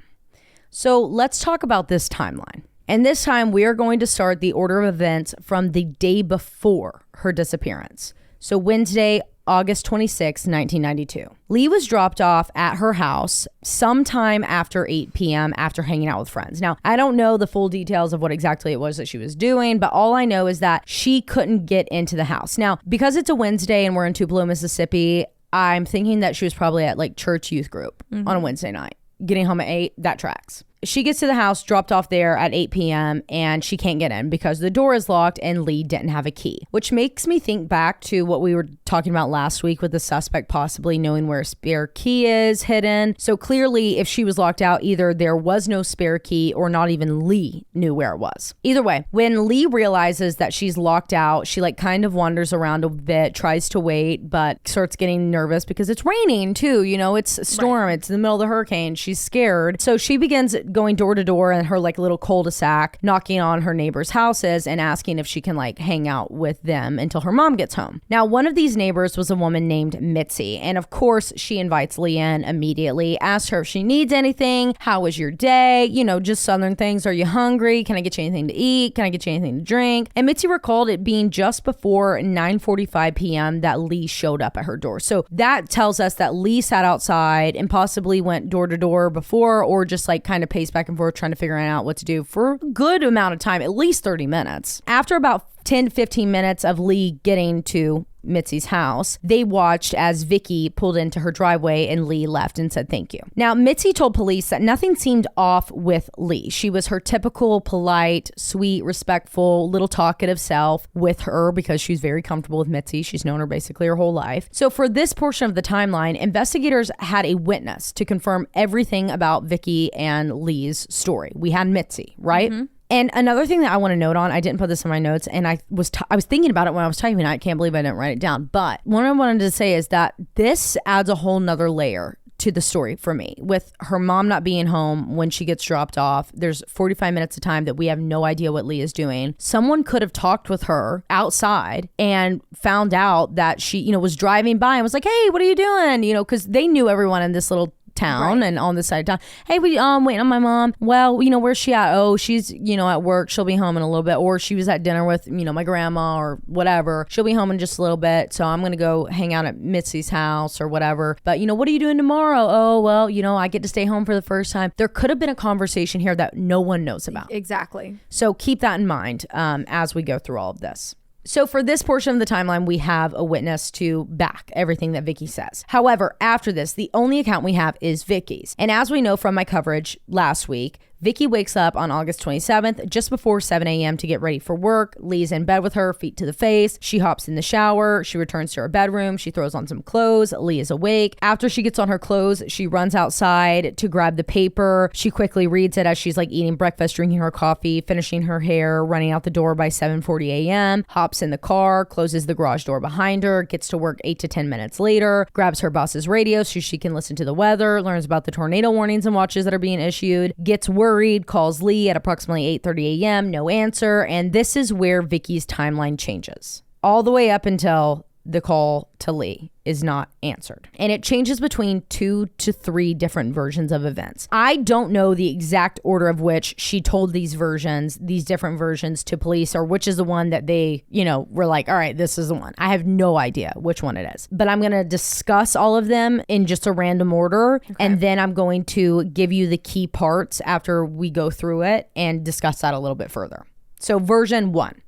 So let's talk about this timeline. And this time we are going to start the order of events from the day before her disappearance. So Wednesday, August 26, 1992. Leigh was dropped off at her house sometime after 8 p.m. after hanging out with friends. Now, I don't know the full details of what exactly it was that she was doing, but all I know is that she couldn't get into the house. Now, because it's a Wednesday and we're in Tupelo, Mississippi, I'm thinking that she was probably at like church youth group on a Wednesday night. Getting home at 8, that tracks. She gets to the house, dropped off there at 8 p.m. and she can't get in because the door is locked and Leigh didn't have a key, which makes me think back to what we were talking about last week with the suspect possibly knowing where a spare key is hidden. So clearly, if she was locked out, either there was no spare key or not even Leigh knew where it was. Either way, when Leigh realizes that she's locked out, she like kind of wanders around a bit, tries to wait, but starts getting nervous because it's raining too. You know, it's a storm. Right. It's in the middle of the hurricane. She's scared. So she begins going door to door in her like little cul-de-sac, knocking on her neighbors' houses and asking if she can like hang out with them until her mom gets home. Now, one of these neighbors was a woman named Mitzi. And of course, she invites Leigh in immediately, asks her if she needs anything. How was your day? You know, just Southern things. Are you hungry? Can I get you anything to eat? Can I get you anything to drink? And Mitzi recalled it being just before 9:45 p.m. that Leigh showed up at her door. So that tells us that Leigh sat outside and possibly went door to door before, or just like kind of paced back and forth trying to figure out what to do for a good amount of time, at least 30 minutes. After about 10 to 15 minutes of Leigh getting to Mitzi's house, they watched as Vicky pulled into her driveway and Leigh left and said thank you. Now, Mitzi told police that nothing seemed off with Leigh. She was her typical polite, sweet, respectful, little talkative self with her because she's very comfortable with Mitzi. She's known her basically her whole life. So for this portion of the timeline, investigators had a witness to confirm everything about Vicky and Leigh's story. We had Mitzi, right? Mm-hmm. And another thing that I want to note on, I didn't put this in my notes, and I was thinking about it when I was typing it. I can't believe I didn't write it down. But what I wanted to say is that this adds a whole nother layer to the story for me. With her mom not being home when she gets dropped off, there's 45 minutes of time that we have no idea what Leigh is doing. Someone could have talked with her outside and found out that she, you know, was driving by and was like, hey, what are you doing? You know, because they knew everyone in this little town, right, and on the side of town. Hey, we waiting on my mom. Well, you know, where's she at? Oh, she's, you know, at work. She'll be home in a little bit. Or she was at dinner with, you know, my grandma or whatever. She'll be home in just a little bit. So I'm going to go hang out at Mitzi's house or whatever. But, you know, what are you doing tomorrow? Oh, well, you know, I get to stay home for the first time. There could have been a conversation here that no one knows about. Exactly. So keep that in mind as we go through all of this. So for this portion of the timeline, we have a witness to back everything that Vicky says. However, after this, the only account we have is Vicky's. And as we know from my coverage last week, Vicky wakes up on August 27th, just before 7 a.m. to get ready for work. Lee's in bed with her, feet to the face. She hops in the shower. She returns to her bedroom. She throws on some clothes. Lee is awake. After she gets on her clothes, she runs outside to grab the paper. She quickly reads it as she's like eating breakfast, drinking her coffee, finishing her hair, running out the door by 7:40 a.m., hops in the car, closes the garage door behind her, gets to work 8 to 10 minutes later, grabs her boss's radio so she can listen to the weather, learns about the tornado warnings and watches that are being issued, gets worried, calls Lee at approximately 8:30 a.m., no answer, and this is where Vicky's timeline changes. All the way up until the call to Lee is not answered. And it changes between 2 to 3 different versions of events. I don't know the exact order of which she told these different versions to police, or which is the one that they, were like, all right, this is the one. I have no idea which one it is. But I'm going to discuss all of them in just a random order. Okay. And then I'm going to give you the key parts after we go through it and discuss that a little bit further. So version 1.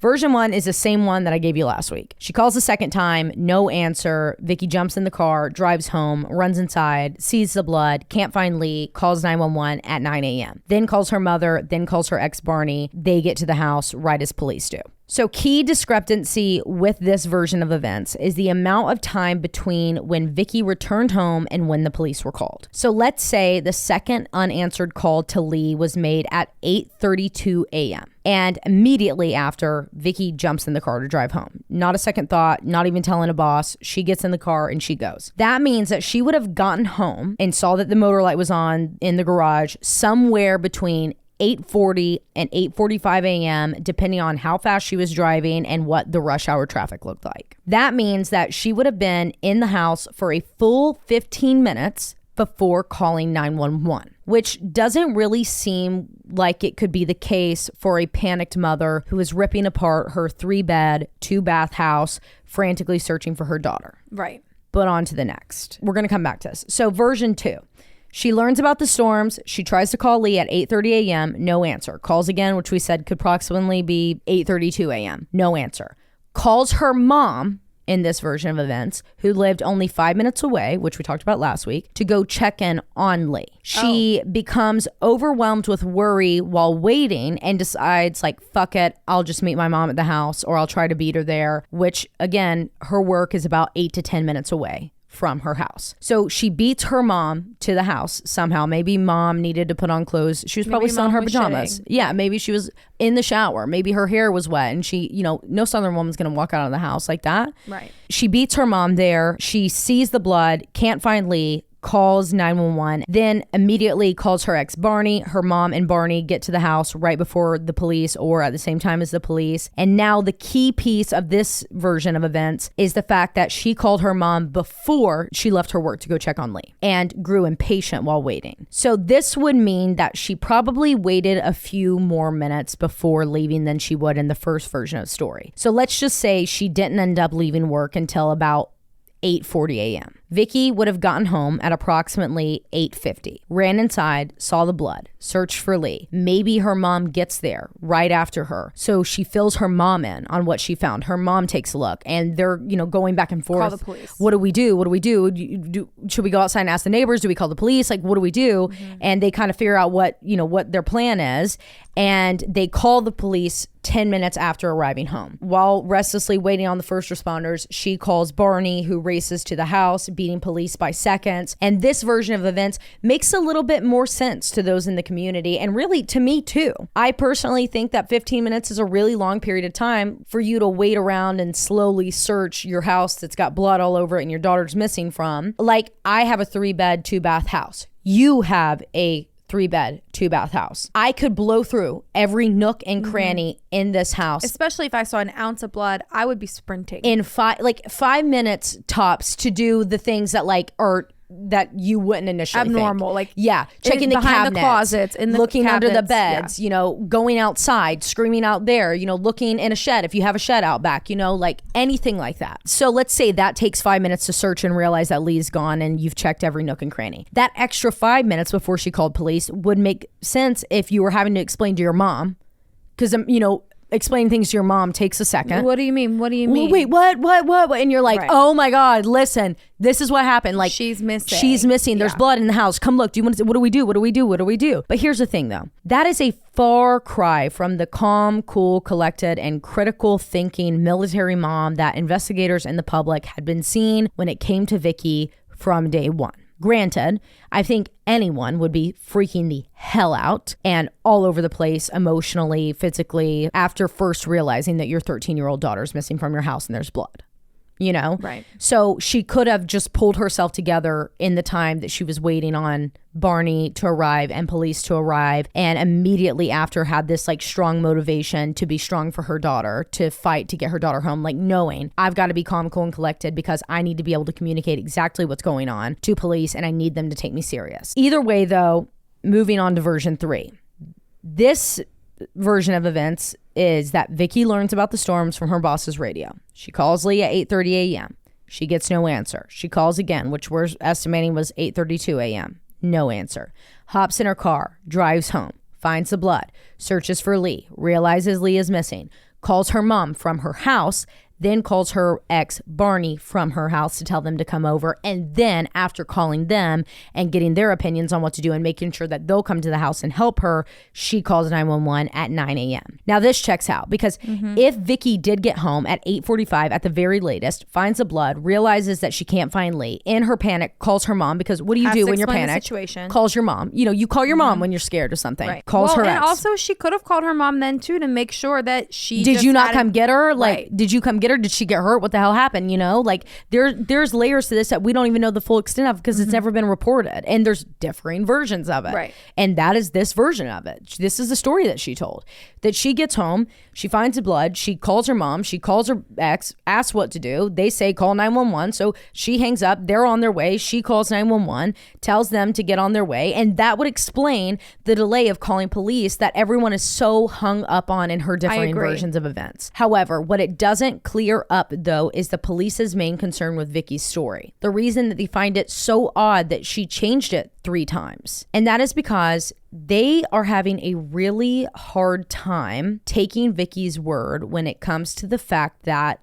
Version 1 is the same one that I gave you last week. She calls the second time, no answer. Vicky jumps in the car, drives home, runs inside, sees the blood, can't find Lee, calls 911 at 9 a.m. Then calls her mother, then calls her ex Barney. They get to the house right as police do. So key discrepancy with this version of events is the amount of time between when Vicky returned home and when the police were called. So let's say the second unanswered call to Lee was made at 8:32 a.m. And immediately after, Vicky jumps in the car to drive home. Not a second thought, not even telling a boss. She gets in the car and she goes. That means that she would have gotten home and saw that the motor light was on in the garage somewhere between 8:40 and 8:45 a.m., depending on how fast she was driving and what the rush hour traffic looked like. That means that she would have been in the house for a full 15 minutes before calling 911, which doesn't really seem like it could be the case for a panicked mother who is ripping apart her 3-bed, 2-bath house, frantically searching for her daughter. Right. But on to the next. We're going to come back to this. So version 2. She learns about the storms. She tries to call Lee at 8:30 a.m. No answer. Calls again, which we said could approximately be 8:32 a.m. No answer. Calls her mom in this version of events, who lived only 5 minutes away, which we talked about last week, to go check in on Lee. She becomes overwhelmed with worry while waiting and decides, like, fuck it, I'll just meet my mom at the house, or I'll try to beat her there, which, again, her work is about 8 to 10 minutes away from her house. So she beats her mom to the house somehow. Maybe mom needed to put on clothes. She was probably still in her pajamas. Yeah, maybe she was in the shower. Maybe her hair was wet and she, no Southern woman's going to walk out of the house like that. Right. She beats her mom there. She sees the blood, can't find Lee, calls 911, then immediately calls her ex Barney. Her mom and Barney get to the house right before the police or at the same time as the police. And now the key piece of this version of events is the fact that she called her mom before she left her work to go check on Lee and grew impatient while waiting. So this would mean that she probably waited a few more minutes before leaving than she would in the first version of the story. So let's just say she didn't end up leaving work until about 8:40 a.m. Vicky would have gotten home at approximately 8:50, ran inside, saw the blood, searched for Lee. Maybe her mom gets there right after her. So she fills her mom in on what she found. Her mom takes a look and they're, going back and forth. Call the police. What do we do? What do we do? Should we go outside and ask the neighbors? Do we call the police? Like, what do we do? Mm-hmm. And they kind of figure out what their plan is. And they call the police 10 minutes after arriving home. While restlessly waiting on the first responders, she calls Barney, who races to the house, beating police by seconds. And this version of events makes a little bit more sense to those in the community, and really to me too. I personally think that 15 minutes is a really long period of time for you to wait around and slowly search your house that's got blood all over it and your daughter's missing from. Like, I have a 3-bed, 2-bath house. You have a 3-bed, 2-bath house. I could blow through every nook and cranny in this house. Especially if I saw an ounce of blood, I would be sprinting. In 5 minutes tops to do the things that are that you wouldn't initially abnormal think. Checking the behind cabinets, the closets, in the looking cabinets, under the beds, going outside, screaming out there, looking in a shed if you have a shed out back, like anything like that. So let's say that takes 5 minutes to search and realize that Lee's gone and you've checked every nook and cranny. That extra 5 minutes before she called police would make sense if you were having to explain to your mom, because explaining things to your mom takes a second. What do you mean? What do you mean? Wait, what? And you're like, oh my God, listen, this is what happened. Like, she's missing. There's blood in the house. Come look. Do you want to, what do we do? What do we do? What do we do? But here's the thing though. That is a far cry from the calm, cool, collected, and critical thinking military mom that investigators and the public had been seeing when it came to Vicky from day one. Granted, I think anyone would be freaking the hell out and all over the place emotionally, physically, after first realizing that your 13-year-old daughter is missing from your house and there's blood. You know? Right. So she could have just pulled herself together in the time that she was waiting on Barney to arrive and police to arrive, and immediately after had this like strong motivation to be strong for her daughter, to fight to get her daughter home, like knowing I've got to be calm, cool, and collected because I need to be able to communicate exactly what's going on to police and I need them to take me serious. Either way though, moving on to version 3. This version of events is that Vicky learns about the storms from her boss's radio. She calls Lee at 8:30 a.m. She gets no answer. She calls again, which we're estimating was 8:32 a.m. No answer. Hops in her car, drives home, finds the blood, searches for Lee, realizes Lee is missing, calls her mom from her house, then calls her ex Barney from her house to tell them to come over. And then after calling them and getting their opinions on what to do and making sure that they'll come to the house and help her, she calls 911 at 9 a.m. Now this checks out because if Vicky did get home at 8:45 at the very latest, finds the blood, realizes that she can't find Lee, in her panic calls her mom, because what do you do when you're panicked? Calls your mom. You know, you call your mom when you're scared or something. Right. Calls her ex. And also she could have called her mom then too to make sure that she did you not come get her? Like, right. Did you come get her? Did she get hurt? What the hell happened? You know, like there's layers to this that we don't even know the full extent of because it's never been reported, and there's differing versions of it. Right. And that is this version of it. This is the story that she told. That she gets home, she finds the blood, she calls her mom, she calls her ex, asks what to do. They say call 911. So she hangs up. They're on their way. She calls 911, tells them to get on their way, and that would explain the delay of calling police that everyone is so hung up on in her differing versions of events. However, what it doesn't clear up though is the police's main concern with Vicky's story. The reason that they find it so odd that she changed it 3 times. And that is because they are having a really hard time taking Vicky's word when it comes to the fact that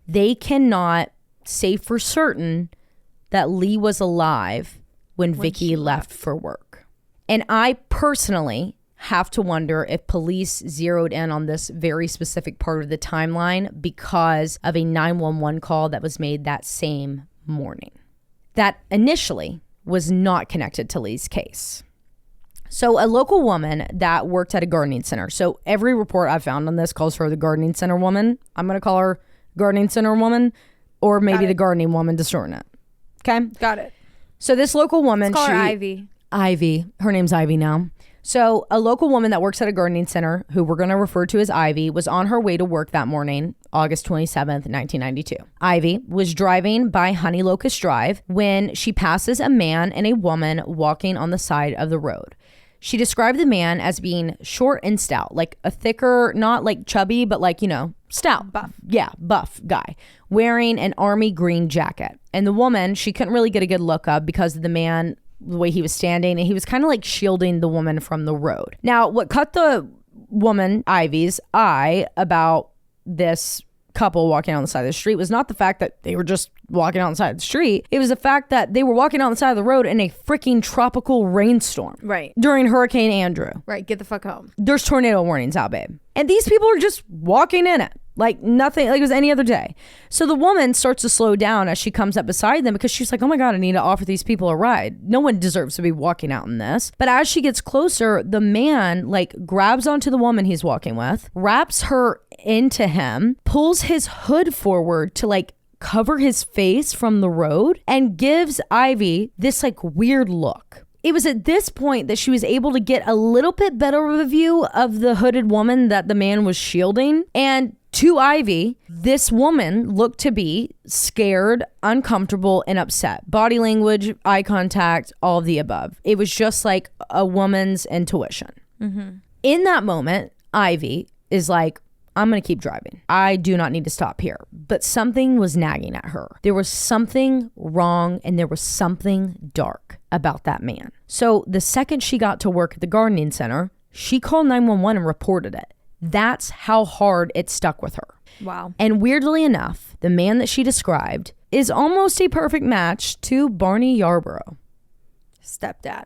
they cannot say for certain that Lee was alive when Vicky left for work. And I personally have to wonder if police zeroed in on this very specific part of the timeline because of a 911 call that was made that same morning that initially was not connected to Lee's case. So a local woman that worked at a gardening center. So every report I've found on this calls her the gardening center woman. I'm going to call her gardening center woman, or maybe the gardening woman to shorten it. Okay? Got it. So this local woman. Let's call her Ivy. Ivy. Her name's Ivy now. So a local woman that works at a gardening center, who we're going to refer to as Ivy, was on her way to work that morning, August 27th, 1992. Ivy was driving by Honey Locust Drive when she passes a man and a woman walking on the side of the road. She described the man as being short and stout, like a thicker, not like chubby, but like, you know, stout. Buff. Yeah, buff guy, wearing an army green jacket. And the woman, she couldn't really get a good look up because of the man, the way he was standing, and he was kind of like shielding the woman from the road. Now, what caught the woman, Ivy's, eye about this couple walking on the side of the street was not the fact that they were just walking on the side of the street. It was the fact that they were walking on the side of the road in a freaking tropical rainstorm. Right. During Hurricane Andrew. Right. Get the fuck home. There's tornado warnings out, babe. And these people are just walking in it. Like nothing, like it was any other day. So the woman starts to slow down as she comes up beside them because she's like, oh my God, I need to offer these people a ride. No one deserves to be walking out in this. But as she gets closer, the man like grabs onto the woman he's walking with, wraps her into him, pulls his hood forward to like cover his face from the road, and gives Ivy this like weird look. It was at this point that she was able to get a little bit better of a view of the hooded woman that the man was shielding. And to Ivy, this woman looked to be scared, uncomfortable, and upset. Body language, eye contact, all of the above. It was just like a woman's intuition. Mm-hmm. In that moment, Ivy is like, I'm going to keep driving. I do not need to stop here. But something was nagging at her. There was something wrong, and there was something dark about that man. So the second she got to work at the gardening center, she called 911 and reported it. That's how hard it stuck with her. Wow. And weirdly enough, the man that she described is almost a perfect match to Barney Yarborough. Stepdad.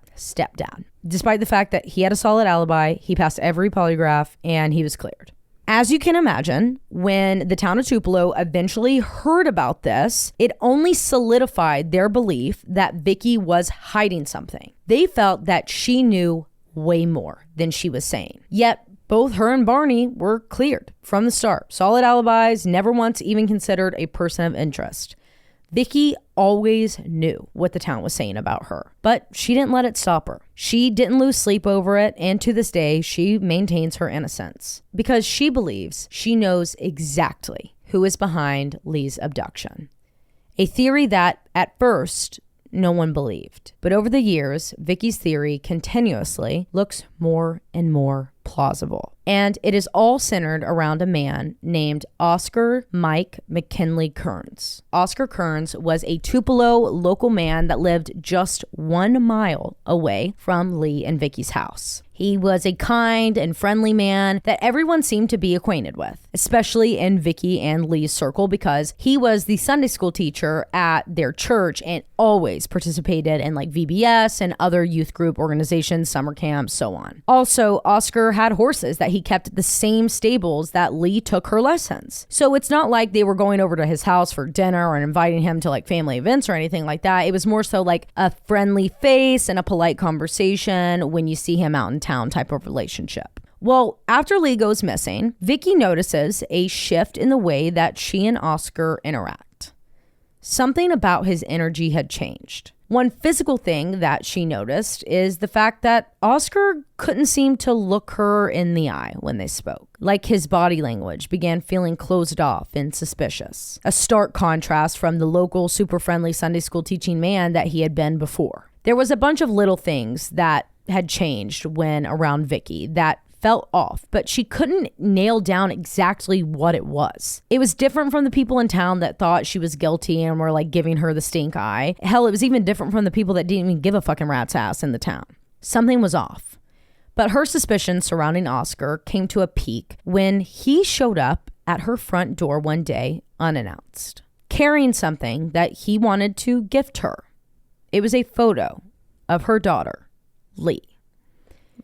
Despite the fact that he had a solid alibi, he passed every polygraph, and he was cleared. As you can imagine, when the town of Tupelo eventually heard about this, it only solidified their belief that Vicky was hiding something. They felt that she knew way more than she was saying. Yet, both her and Barney were cleared from the start. Solid alibis, never once even considered a person of interest. Vicky always knew what the town was saying about her, but she didn't let it stop her. She didn't lose sleep over it, and to this day, she maintains her innocence because she believes she knows exactly who is behind Lee's abduction. A theory that, at first, no one believed. But over the years, Vicky's theory continuously looks more and more plausible. And it is all centered around a man named Oscar Mike McKinley Kearns. Oscar Kearns was a Tupelo local man that lived just 1 mile away from Lee and Vicky's house. He was a kind and friendly man that everyone seemed to be acquainted with, especially in Vicky and Lee's circle because he was the Sunday school teacher at their church and always participated in like VBS and other youth group organizations, summer camps, so on. Also, Oscar had horses that he kept at the same stables that Lee took her lessons. So it's not like they were going over to his house for dinner or inviting him to like family events or anything like that. It was more so like a friendly face and a polite conversation when you see him out in town type of relationship. Well, after Lee goes missing, Vicky notices a shift in the way that she and Oscar interact. Something about his energy had changed. One physical thing that she noticed is the fact that Oscar couldn't seem to look her in the eye when they spoke. Like his body language began feeling closed off and suspicious. A stark contrast from the local super friendly Sunday school teaching man that he had been before. There was a bunch of little things that had changed when around Vicky that felt off, but she couldn't nail down exactly what it was. It was different from the people in town that thought she was guilty and were like giving her the stink eye. Hell, it was even different from the people that didn't even give a fucking rat's ass in the town. Something was off. But her suspicions surrounding Oscar came to a peak when he showed up at her front door one day unannounced, carrying something that he wanted to gift her. It was a photo of her daughter, Lee.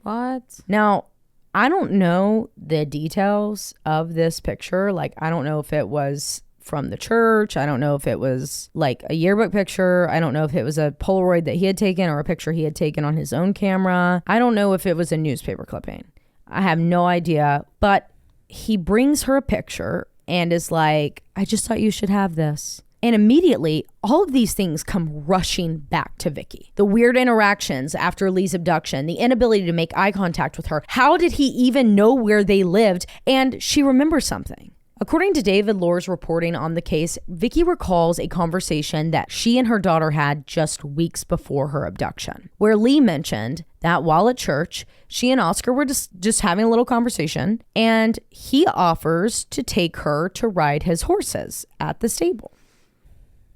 What? Now, I don't know the details of this picture. Like, I don't know if it was from the church. I don't know if it was like a yearbook picture. I don't know if it was a Polaroid that he had taken or a picture he had taken on his own camera. I don't know if it was a newspaper clipping. I have no idea. But he brings her a picture and is like, I just thought you should have this. And immediately, all of these things come rushing back to Vicky. The weird interactions after Lee's abduction, the inability to make eye contact with her. How did he even know where they lived? And she remembers something. According to David Lohr's reporting on the case, Vicky recalls a conversation that she and her daughter had just weeks before her abduction, where Lee mentioned that while at church, she and Oscar were just having a little conversation, and he offers to take her to ride his horses at the stable.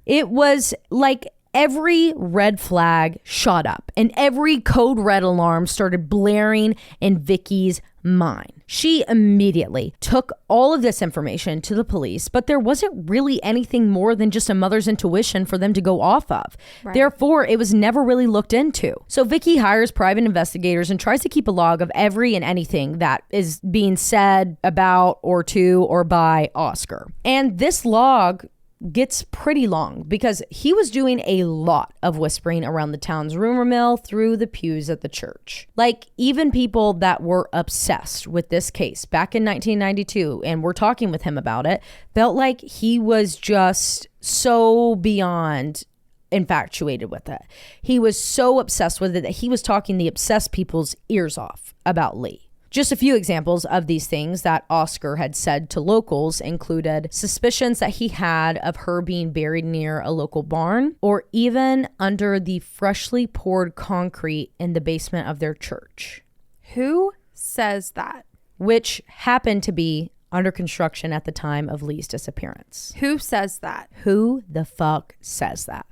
It was like every red flag shot up and every code red alarm started blaring in Vicky's mind. She immediately took all of this information to the police, but there wasn't really anything more than just a mother's intuition for them to go off of. Right. Therefore, it was never really looked into. So Vicky hires private investigators and tries to keep a log of every and anything that is being said about or to or by Oscar. And this log gets pretty long because he was doing a lot of whispering around the town's rumor mill through the pews at the church. Like, even people that were obsessed with this case back in 1992 and were talking with him about it felt like he was just so beyond infatuated with it. He was so obsessed with it that he was talking the obsessed people's ears off about Lee. Just a few examples of these things that Oscar had said to locals included suspicions that he had of her being buried near a local barn or even under the freshly poured concrete in the basement of their church. Who says that? Which happened to be under construction at the time of Lee's disappearance. Who says that? Who the fuck says that?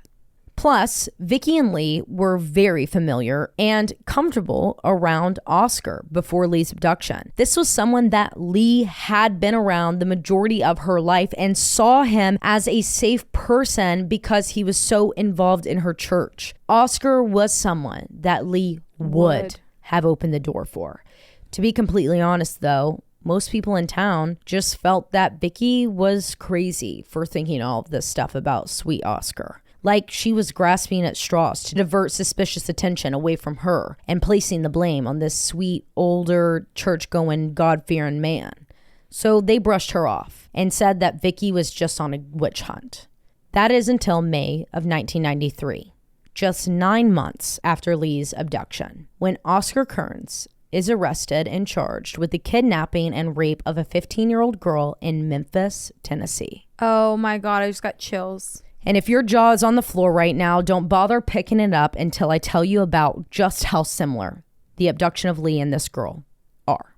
Plus, Vicky and Lee were very familiar and comfortable around Oscar before Lee's abduction. This was someone that Lee had been around the majority of her life and saw him as a safe person because he was so involved in her church. Oscar was someone that Lee would have opened the door for. To be completely honest, though, most people in town just felt that Vicky was crazy for thinking all of this stuff about sweet Oscar. Like she was grasping at straws to divert suspicious attention away from her and placing the blame on this sweet, older, church-going, God-fearing man. So they brushed her off and said that Vicky was just on a witch hunt. That is until May of 1993, just 9 months after Lee's abduction, when Oscar Kearns is arrested and charged with the kidnapping and rape of a 15-year-old girl in Memphis, Tennessee. Oh my God, I just got chills. And if your jaw is on the floor right now, don't bother picking it up until I tell you about just how similar the abduction of Lee and this girl are.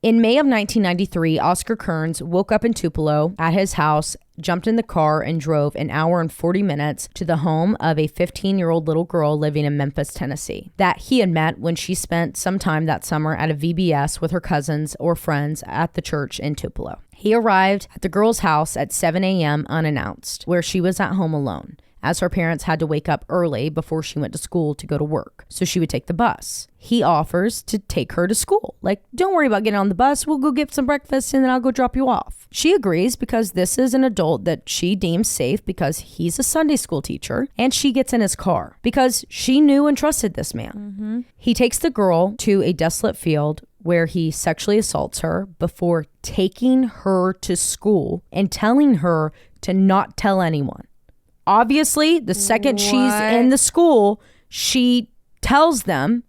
In May of 1993, Oscar Kearns woke up in Tupelo at his house, jumped in the car, and drove an hour and 40 minutes to the home of a 15-year-old little girl living in Memphis, Tennessee, that he had met when she spent some time that summer at a VBS with her cousins or friends at the church in Tupelo. He arrived at the girl's house at 7 a.m. unannounced, where she was at home alone, as her parents had to wake up early before she went to school to go to work, so she would take the bus. He offers to take her to school. Like, don't worry about getting on the bus. We'll go get some breakfast and then I'll go drop you off. She agrees because this is an adult that she deems safe because he's a Sunday school teacher, and she gets in his car because she knew and trusted this man. Mm-hmm. He takes the girl to a desolate field where he sexually assaults her before taking her to school and telling her to not tell anyone. Obviously, the second she's in the school, she tells an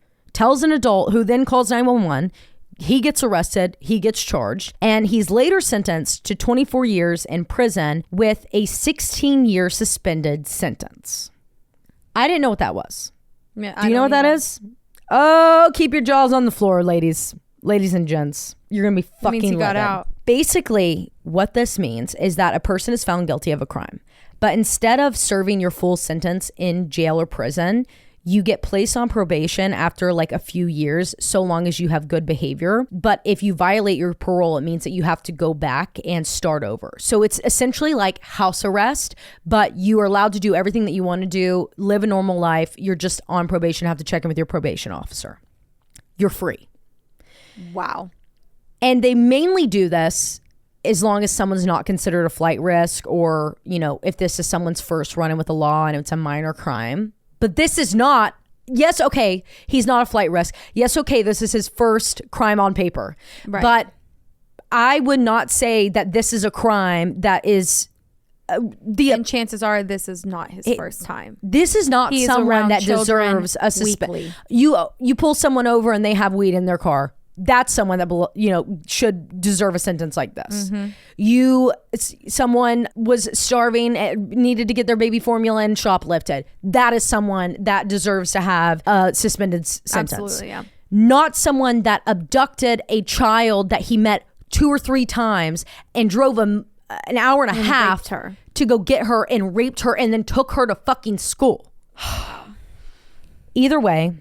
adult who then calls 911. He gets arrested, he gets charged, and he's later sentenced to 24 years in prison with a 16-year suspended sentence. I didn't know what that was. Yeah, do you know what that is? Oh, keep your jaws on the floor, ladies and gents. You're going to be fucking means he got out. Basically, what this means is that a person is found guilty of a crime. But instead of serving your full sentence in jail or prison, you get placed on probation after like a few years, so long as you have good behavior. But if you violate your parole, it means that you have to go back and start over. So it's essentially like house arrest, but you are allowed to do everything that you want to do, live a normal life. You're just on probation, have to check in with your probation officer. You're free. Wow. And they mainly do this as long as someone's not considered a flight risk, or, you know, if this is someone's first run-in with the law and it's a minor crime. But this is not. Yes, okay, he's not a flight risk. Yes, okay, this is his first crime on paper. Right. But I would not say that this is a crime that is and chances are this is not his first time. This is not someone that deserves a suspension. You pull someone over and they have weed in their car. That's someone that should deserve a sentence like this. Mm-hmm. Someone was starving, needed to get their baby formula and shoplifted. That is someone that deserves to have a suspended sentence. Absolutely, yeah. Not someone that abducted a child that he met 2 or 3 times and drove an hour and a half to go get her and raped her and then took her to fucking school. Either way,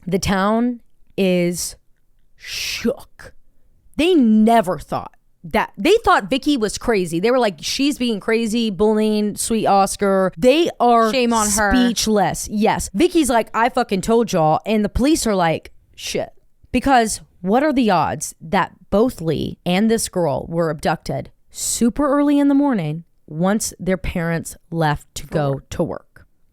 the town is shook. They never thought that. They thought Vicky was crazy. They were like, she's being crazy, bullying sweet Oscar. They are shame on her. Speechless. Yes. Vicky's like, I fucking told y'all. And the police are like, shit. Because what are the odds that both Lee and this girl were abducted super early in the morning once their parents left to go to work?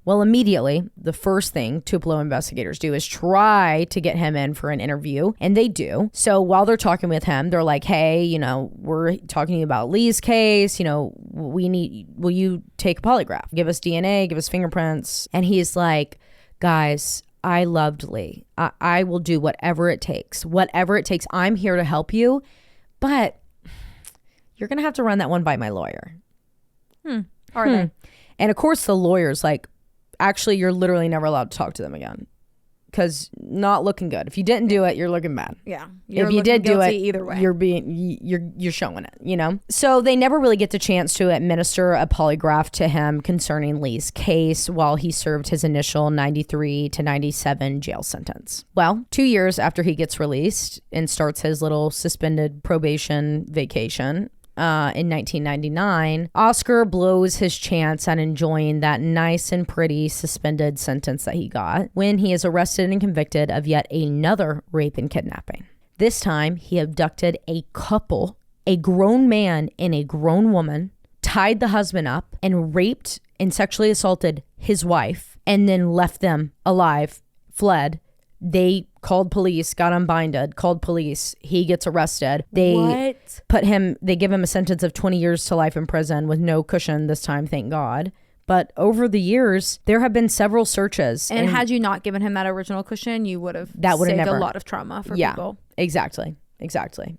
Well, immediately, the first thing Tupelo investigators do is try to get him in for an interview, and they do. So while they're talking with him, they're like, hey, we're talking about Lee's case. Will you take a polygraph? Give us DNA, give us fingerprints. And he's like, guys, I loved Lee. I will do whatever it takes. Whatever it takes. I'm here to help you, but you're going to have to run that one by my lawyer. Are they? And of course, the lawyer's like, actually, you're literally never allowed to talk to them again because not looking good. If you didn't do it, you're looking bad. Yeah. If you did do it, either way, you're showing it, you know? So they never really get the chance to administer a polygraph to him concerning Lee's case while he served his initial 93 to 97 jail sentence. Well, 2 years after he gets released and starts his little suspended probation vacation, in 1999, Oscar blows his chance at enjoying that nice and pretty suspended sentence that he got when he is arrested and convicted of yet another rape and kidnapping. This time, he abducted a couple, a grown man and a grown woman, tied the husband up, and raped and sexually assaulted his wife, and then left them alive, fled. They called police, got unbinded, called police. He gets arrested. They give him a sentence of 20 years to life in prison with no cushion this time, thank God. But over the years, there have been several searches. And had you not given him that original cushion, you would have saved a lot of trauma for people. Exactly.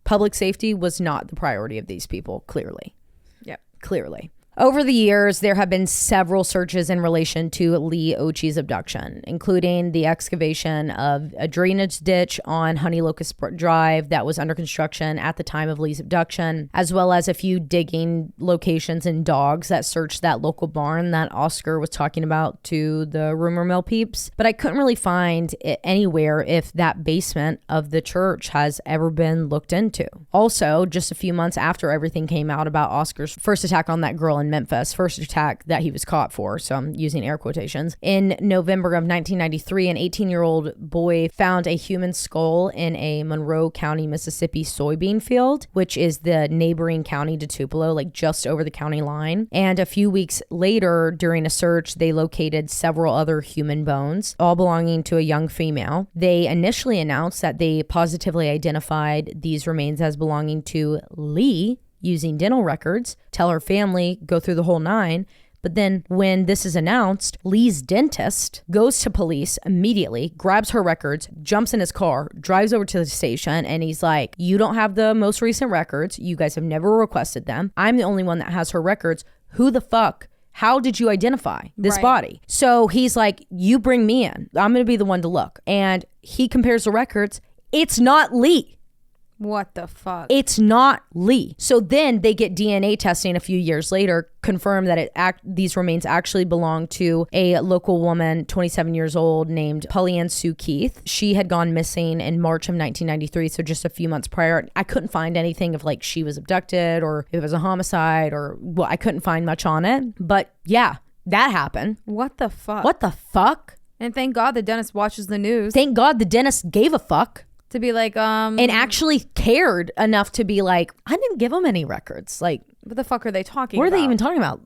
Public safety was not the priority of these people, clearly. Yep. Clearly. Over the years, there have been several searches in relation to Lee Ochi's abduction, including the excavation of a drainage ditch on Honey Locust Drive that was under construction at the time of Lee's abduction, as well as a few digging locations and dogs that searched that local barn that Oscar was talking about to the rumor mill peeps. But I couldn't really find it anywhere if that basement of the church has ever been looked into. Also, just a few months after everything came out about Oscar's first attack on that girl in Memphis, first attack that he was caught for, so I'm using air quotations. In November of 1993, an 18-year-old boy found a human skull in a Monroe County, Mississippi soybean field, which is the neighboring county to Tupelo, like just over the county line. And a few weeks later, during a search, they located several other human bones, all belonging to a young female. They initially announced that they positively identified these remains as belonging to Lee, using dental records, tell her family, go through the whole nine. But then when this is announced, Lee's dentist goes to police immediately, grabs her records, jumps in his car, drives over to the station, and he's like, you don't have the most recent records. You guys have never requested them. I'm the only one that has her records. Who the fuck? How did you identify this body? So he's like, you bring me in. I'm going to be the one to look. And he compares the records. It's not Lee. What the fuck? It's not Lee. So then they get DNA testing a few years later, confirm that these remains actually belong to a local woman, 27 years old, named Polly-Ann Sue Keith. She had gone missing in March of 1993, so just a few months prior. I couldn't find anything of like she was abducted or if it was a homicide or, well, I couldn't find much on it. But yeah, that happened. What the fuck? What the fuck? And thank God the dentist watches the news. Thank God the dentist gave a fuck. To be like, and actually cared enough to be like, I didn't give them any records. Like, what the fuck are they talking about? What are they even talking about?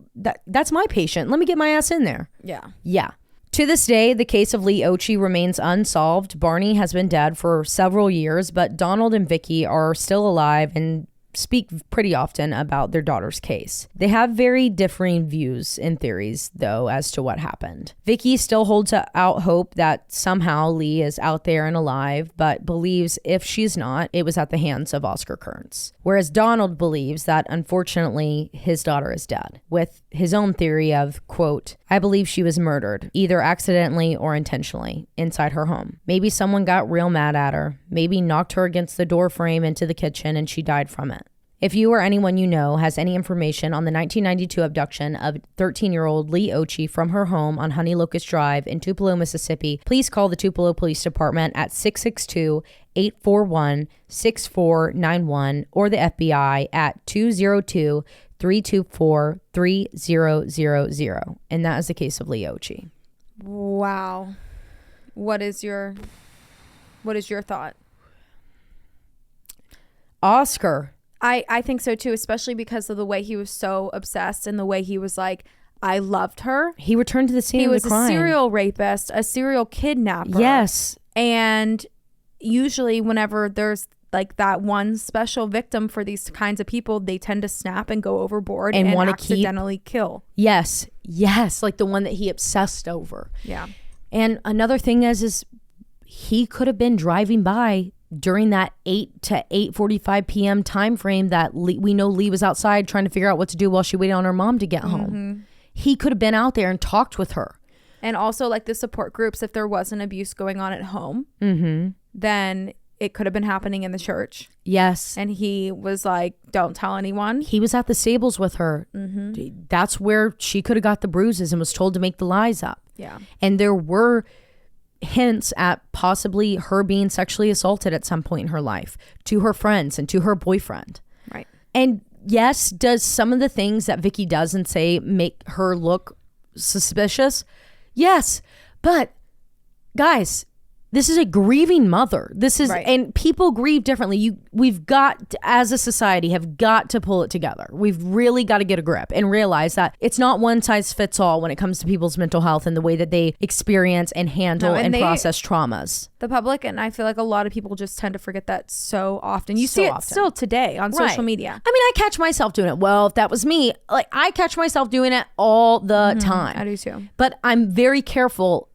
That's my patient. Let me get my ass in there. Yeah. To this day, the case of Lee Ochi remains unsolved. Barney has been dead for several years, but Donald and Vicky are still alive and speak pretty often about their daughter's case. They have very differing views and theories, though, as to what happened. Vicky still holds out hope that somehow Lee is out there and alive, but believes if she's not, it was at the hands of Oscar Kearns. Whereas Donald believes that, unfortunately, his daughter is dead, with his own theory of, quote, I believe she was murdered, either accidentally or intentionally, inside her home. Maybe someone got real mad at her, maybe knocked her against the door frame into the kitchen and she died from it. If you or anyone you know has any information on the 1992 abduction of 13-year-old Leigh Occhi from her home on Honey Locust Drive in Tupelo, Mississippi, please call the Tupelo Police Department at 662-841-6491 or the FBI at 202-324-3000. And that is the case of Leigh Occhi. Wow. What is your thought? Oscar. I think so too, especially because of the way he was so obsessed and the way he was like, I loved her. He returned to the scene of the crime. He was a serial rapist, a serial kidnapper. Yes. And usually whenever there's like that one special victim for these kinds of people, they tend to snap and go overboard and accidentally kill. Yes. Like the one that he obsessed over. Yeah. And another thing is he could have been driving by during that 8 to 8:45 p.m. time frame that we know Lee was outside trying to figure out what to do while she waited on her mom to get home. He could have been out there and talked with her. And also like the support groups, if there wasn't abuse going on at home, then it could have been happening in the church. Yes. And he was like, don't tell anyone. He was at the stables with her. That's where she could have got the bruises and was told to make the lies up. Yeah. And there were hints at possibly her being sexually assaulted at some point in her life to her friends and to her boyfriend. Right. And yes, does some of the things that Vicky does and say make her look suspicious? Yes. But guys, this is a grieving mother. This is, and people grieve differently. We've got, as a society, have got to pull it together. We've really got to get a grip and realize that it's not one size fits all when it comes to people's mental health and the way that they experience and handle and process traumas. The public, and I feel like a lot of people just tend to forget that so often. You see it still today on social media. I mean, I catch myself doing it. Well, if that was me, like I catch myself doing it all the time. I do too. But I'm very careful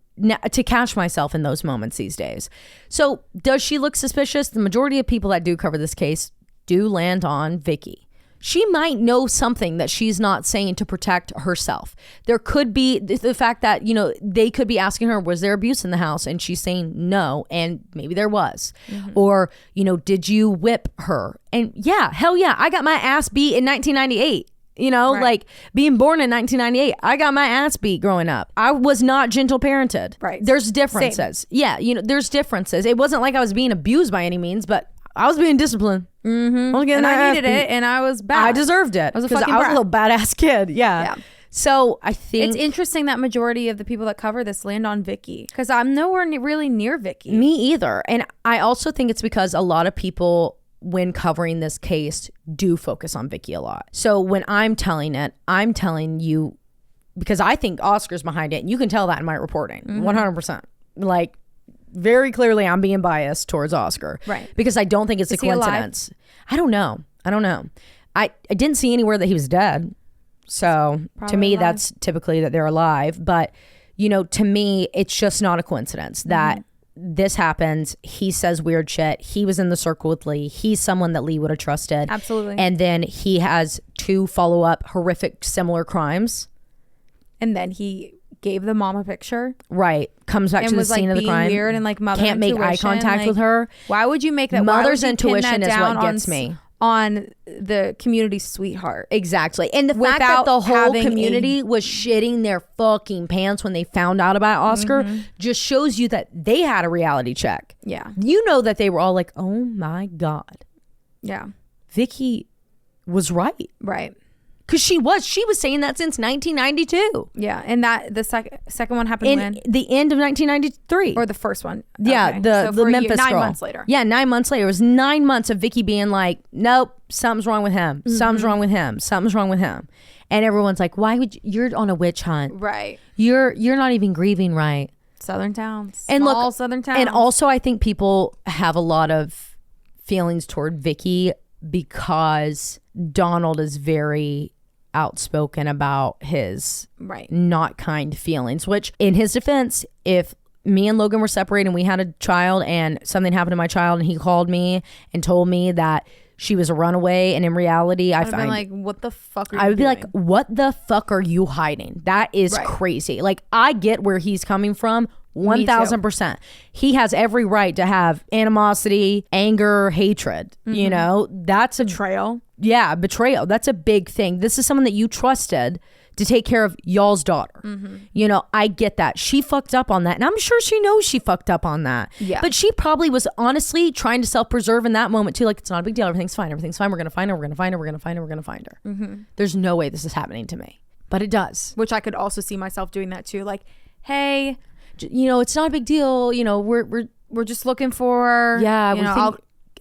to catch myself in those moments these days. So does she look suspicious? The majority of people that do cover this case do land on Vicky. She might know something that she's not saying to protect herself. There could be the fact that, they could be asking her, was there abuse in the house? And she's saying no, and maybe there was. Or, did you whip her? And yeah, hell yeah, I got my ass beat in 1998. Like being born in 1998, I got my ass beat growing up. I was not gentle parented. Right. There's differences. Same. Yeah. There's differences. It wasn't like I was being abused by any means, but I was being disciplined. And I needed it, and I was bad. I deserved it. I was a little badass kid. Yeah. So I think it's interesting that majority of the people that cover this land on Vicky, because I'm nowhere really near Vicky. Me either. And I also think it's because a lot of people, when covering this case, do focus on Vicky a lot. So when I'm telling it, I'm telling you because I think Oscar's behind it. And you can tell that in my reporting, 100%. Like very clearly I'm being biased towards Oscar. Right. Because I don't think it's a coincidence. I don't know. I didn't see anywhere that he was dead. So probably to me, alive. That's typically that they're alive. But, to me, it's just not a coincidence that this happens. He says weird shit. He was in the circle with Lee. He's someone that Lee would have trusted. Absolutely. And then he has 2 follow-up horrific similar crimes. And then he gave the mom a picture. Right. Comes back to the scene of the crime. Weird and like mother can't make eye contact with her. Why would you make that? Mother's intuition is what gets me. On the community sweetheart. Exactly. And the fact that the whole community was shitting their fucking pants when they found out about Oscar just shows you that they had a reality check. Yeah. That they were all like, oh my God. Yeah. Vicky was right. Right. Because she was saying that since 1992. Yeah. And that the second one happened when? The end of 1993. Or the first one. Yeah. Okay. The Memphis girl. 9 months later. Yeah, 9 months later. It was 9 months of Vicky being like, nope, something's wrong with him. Something's wrong with him. Something's wrong with him. And everyone's like, why would you're on a witch hunt. Right. You're not even grieving right. Southern towns. And Small southern towns. And also I think people have a lot of feelings toward Vicky because Donald is very outspoken about his not kind feelings, which in his defense, if me and Logan were separated and we had a child and something happened to my child and he called me and told me that she was a runaway, and in reality I find like, what the fuck are you I would doing? be like, what the fuck are you hiding? That is crazy. Like, I get where he's coming from 1000%. He has every right to have animosity, anger, hatred. That's a betrayal. Yeah, betrayal. That's a big thing. This is someone that you trusted to take care of y'all's daughter. I get that. She fucked up on that. And I'm sure she knows she fucked up on that. Yeah. But she probably was honestly trying to self-preserve in that moment too. Like, it's not a big deal. Everything's fine. We're going to find her. We're going to find her. We're going to find her. We're going to find her. There's no way this is happening to me. But it does. Which I could also see myself doing that too. Like, hey, it's not a big deal. We're just looking for,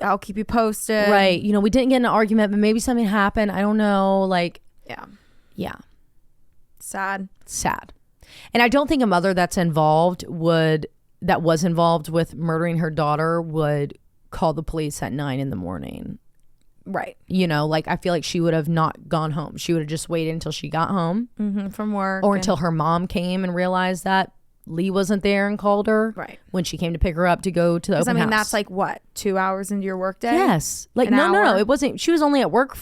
I'll keep you posted. Right. We didn't get in an argument, but maybe something happened. I don't know. Like, yeah. Sad. And I don't think a mother that was involved with murdering her daughter would call the police at 9 a.m. Right. I feel like she would have not gone home. She would have just waited until she got home from work. Or until her mom came and realized that Lee wasn't there and called her when she came to pick her up to go to the open house. That's like what, 2 hours into your work day? Yes. Like, no. It wasn't. She was only at work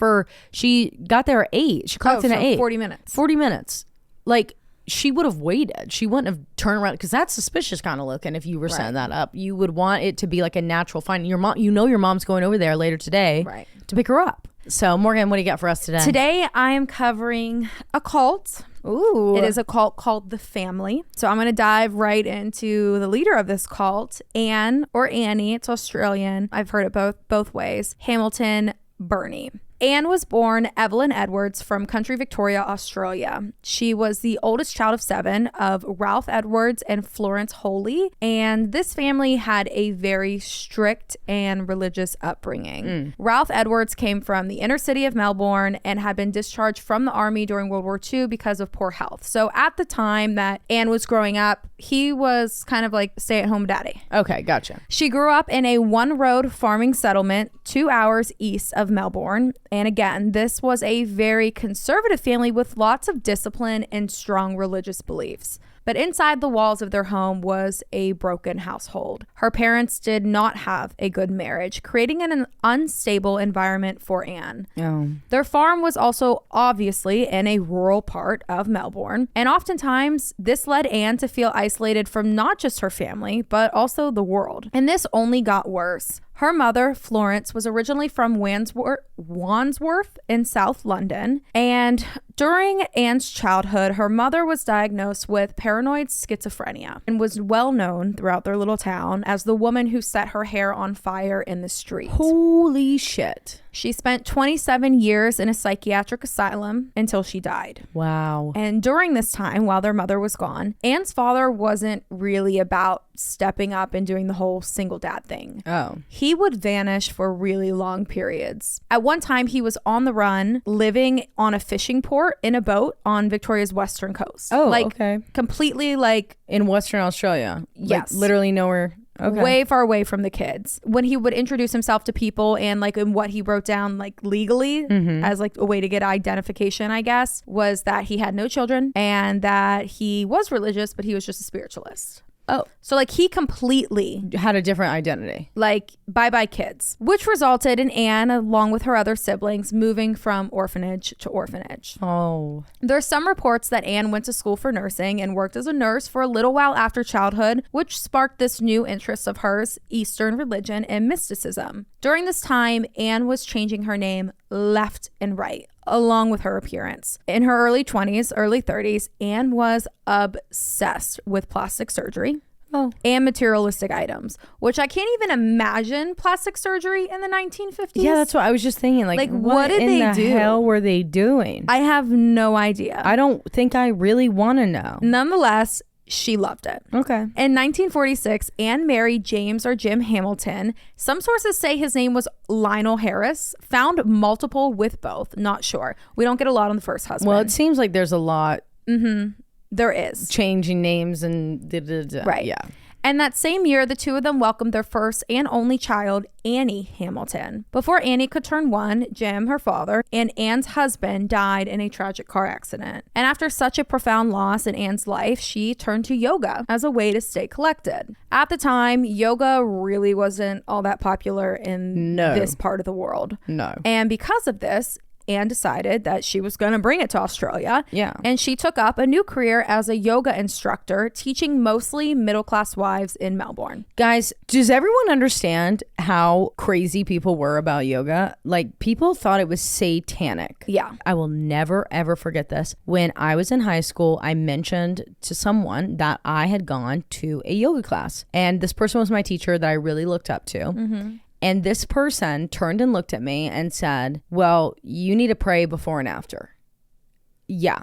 she got there at 8. She clocked in at 8. 40 minutes. 40 minutes. Like, she would have waited. She wouldn't have turned around, because that's suspicious kind of looking. If you were setting that up, you would want it to be like a natural find. Your mom, your mom's going over there later today to pick her up. So Morgan, what do you got for us today? Today I am covering a cult. Ooh. It is a cult called The Family. So I'm going to dive right into the leader of this cult, Anne or Annie. It's Australian. I've heard it both ways. Hamilton Burney. Anne was born Evelyn Edwards from country Victoria, Australia. She was the oldest child of 7 of Ralph Edwards and Florence Holy, and this family had a very strict and religious upbringing. Ralph Edwards came from the inner city of Melbourne and had been discharged from the army during World War II because of poor health. So at the time that Anne was growing up, he was kind of like stay-at-home daddy. Okay, gotcha. She grew up in a one-road farming settlement 2 hours east of Melbourne. And again, this was a very conservative family with lots of discipline and strong religious beliefs. But inside the walls of their home was a broken household. Her parents did not have a good marriage, creating an unstable environment for Anne. Oh. Their farm was also obviously in a rural part of Melbourne, and oftentimes this led Anne to feel isolated from not just her family, but also the world. And this only got worse. Her mother, Florence, was originally from Wandsworth in South London, and during Anne's childhood, her mother was diagnosed with paranoid schizophrenia and was well known throughout their little town as the woman who set her hair on fire in the street. Holy shit. She spent 27 years in a psychiatric asylum until she died. Wow. And during this time, while their mother was gone, Anne's father wasn't really about stepping up and doing the whole single dad thing. Oh. He would vanish for really long periods. At one time, he was on the run, living on a fishing port in a boat on Victoria's western coast. Oh, like, okay. Completely like... In Western Australia? Yes. Like, literally nowhere... Okay. Way far away from the kids. When he would introduce himself to people and like in what he wrote down like legally as like a way to get identification, I guess, was that he had no children and that he was religious, but he was just a spiritualist. Oh. So like he completely had a different identity. Like bye-bye kids, which resulted in Anne, along with her other siblings, moving from orphanage to orphanage. Oh. There's some reports that Anne went to school for nursing and worked as a nurse for a little while after childhood, which sparked this new interest of hers, Eastern religion and mysticism. During this time, Anne was changing her name left and right, along with her appearance. In her early 20s, early 30s, Anne was obsessed with plastic surgery and materialistic items, which I can't even imagine plastic surgery in the 1950s. Yeah, that's what I was just thinking. Like what did they do? The hell were they doing? I have no idea. I don't think I really want to know. Nonetheless, she loved it. Okay. In 1946, Anne married James or Jim Hamilton. Some sources say his name was Lionel Harris. Found multiple with both. Not sure. We don't get a lot on the first husband. Well, it seems like there's a lot. There is. Changing names and Right. Yeah. And that same year, the two of them welcomed their first and only child, Annie Hamilton. Before Annie could turn 1, Jim, her father, and Anne's husband died in a tragic car accident. And after such a profound loss in Anne's life, she turned to yoga as a way to stay collected. At the time, yoga really wasn't all that popular in this part of the world. No. And because of this, Anne decided that she was going to bring it to Australia. Yeah. And she took up a new career as a yoga instructor, teaching mostly middle-class wives in Melbourne. Guys, does everyone understand how crazy people were about yoga? Like, people thought it was satanic. Yeah. I will never, ever forget this. When I was in high school, I mentioned to someone that I had gone to a yoga class. And this person was my teacher that I really looked up to. And this person turned and looked at me and said, well, you need to pray before and after. Yeah.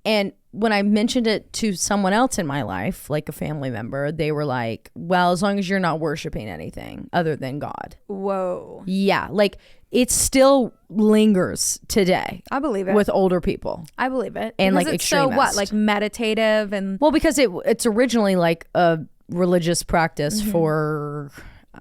And when I mentioned it to someone else in my life, like a family member, they were like, well, as long as you're not worshiping anything other than God. Whoa. Yeah. Like, it still lingers today. I believe it. With older people. I believe it. And because like it's extremists. so what? Like meditative and... Well, because it's originally like a religious practice for...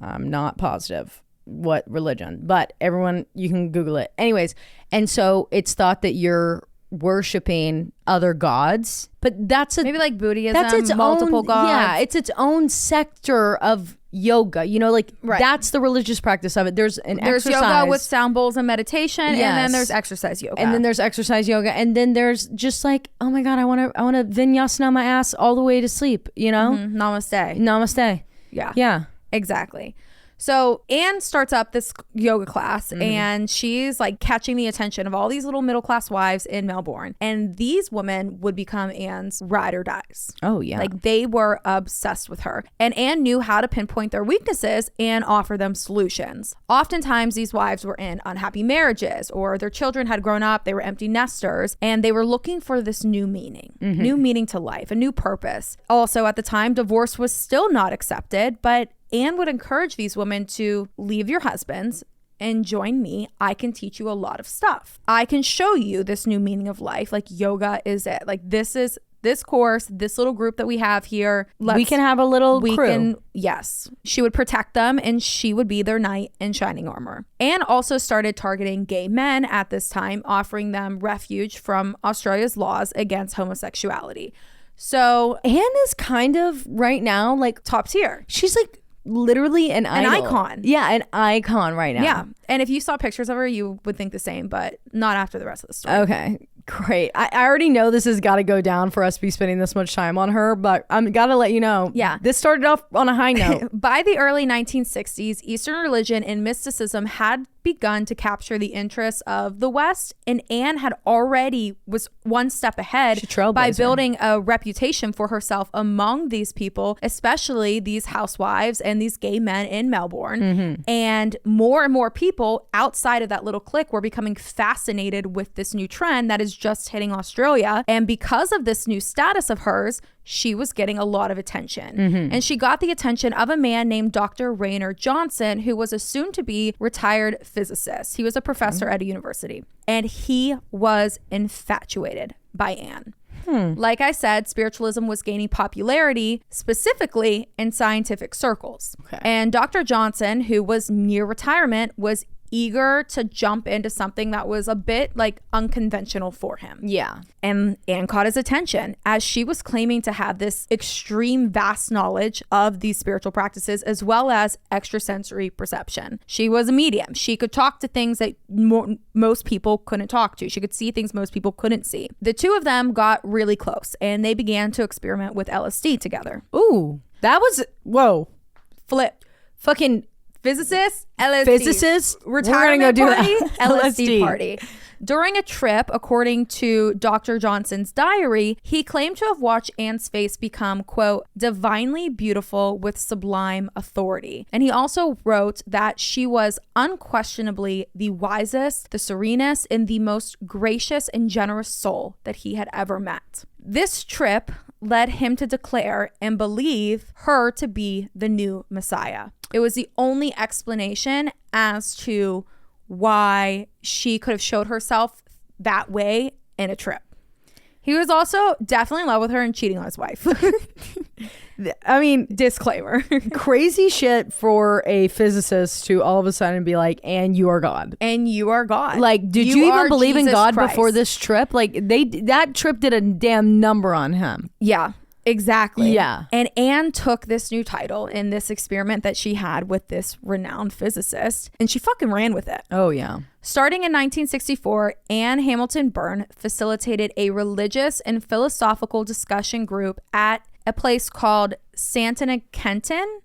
I'm not positive what religion, but everyone, you can Google it. Anyways, and so it's thought that you're worshiping other gods, but that's maybe like Buddhism, that's its multiple own, gods. Yeah, it's its own sector of yoga, like that's the religious practice of it. There's exercise. Yoga with sound bowls and meditation, and then there's exercise yoga. And then there's exercise yoga, and then there's just like, oh my God, I want to vinyasana my ass all the way to sleep, Namaste. Yeah. Exactly. So Anne starts up this yoga class and she's like catching the attention of all these little middle class wives in Melbourne. And these women would become Anne's ride or dies. Oh, yeah. Like they were obsessed with her. And Anne knew how to pinpoint their weaknesses and offer them solutions. Oftentimes these wives were in unhappy marriages or their children had grown up, they were empty nesters, and they were looking for this new meaning to life, a new purpose. Also at the time, divorce was still not accepted, but Anne would encourage these women to leave your husbands and join me. I can teach you a lot of stuff. I can show you this new meaning of life. Like yoga is it. Like this is this course, this little group that we have here. We can have a little crew. Yes. She would protect them and she would be their knight in shining armor. Anne also started targeting gay men at this time, offering them refuge from Australia's laws against homosexuality. So Anne is kind of right now like top tier. She's like literally an icon. Yeah, an icon right now. Yeah. And if you saw pictures of her, you would think the same, but not after the rest of the story. Okay, great. I already know this has got to go down for us to be spending this much time on her, but I'm got to let you know. Yeah. This started off on a high note. By the early 1960s, Eastern religion and mysticism had begun to capture the interests of the West, and Anne had already was one step ahead by building a reputation for herself among these people, especially these housewives and these gay men in Melbourne. And more people outside of that little clique were becoming fascinated with this new trend that is just hitting Australia. And because of this new status of hers, she was getting a lot of attention. And she got the attention of a man named Dr. Raynor Johnson, who was a soon-to-be retired physicist. He was a professor at a university. And he was infatuated by Anne. Like I said, spiritualism was gaining popularity, specifically in scientific circles. And Dr. Johnson, who was near retirement, was eager to jump into something that was a bit like unconventional for him. Yeah. And Anne caught his attention as she was claiming to have this extreme vast knowledge of these spiritual practices as well as extrasensory perception. She was a medium. She could talk to things that most people couldn't talk to. She could see things most people couldn't see. The two of them got really close and they began to experiment with LSD together. Ooh, that was, whoa. Flip. Fucking physicist, LSD. Physicist, retirement we're gonna party, go do that. LSD party. During a trip, according to Dr. Johnson's diary, he claimed to have watched Anne's face become, quote, divinely beautiful with sublime authority. And he also wrote that she was unquestionably the wisest, the serenest, and the most gracious and generous soul that he had ever met. This trip led him to declare and believe her to be the new Messiah. It was the only explanation as to why she could have showed herself that way in a trip. He was also definitely in love with her and cheating on his wife. I mean, disclaimer. Crazy shit for a physicist to all of a sudden be like, and you are God. And you are God. Like, did you even believe in God Christ. before this trip? Like, that trip did a damn number on him. Yeah. Exactly. Yeah. And Anne took this new title in this experiment that she had with this renowned physicist, and she fucking ran with it. Oh, yeah. Starting in 1964, Anne Hamilton Byrne facilitated a religious and philosophical discussion group at a place called Santana Kenton.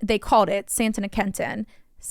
They called it Santana Kenton.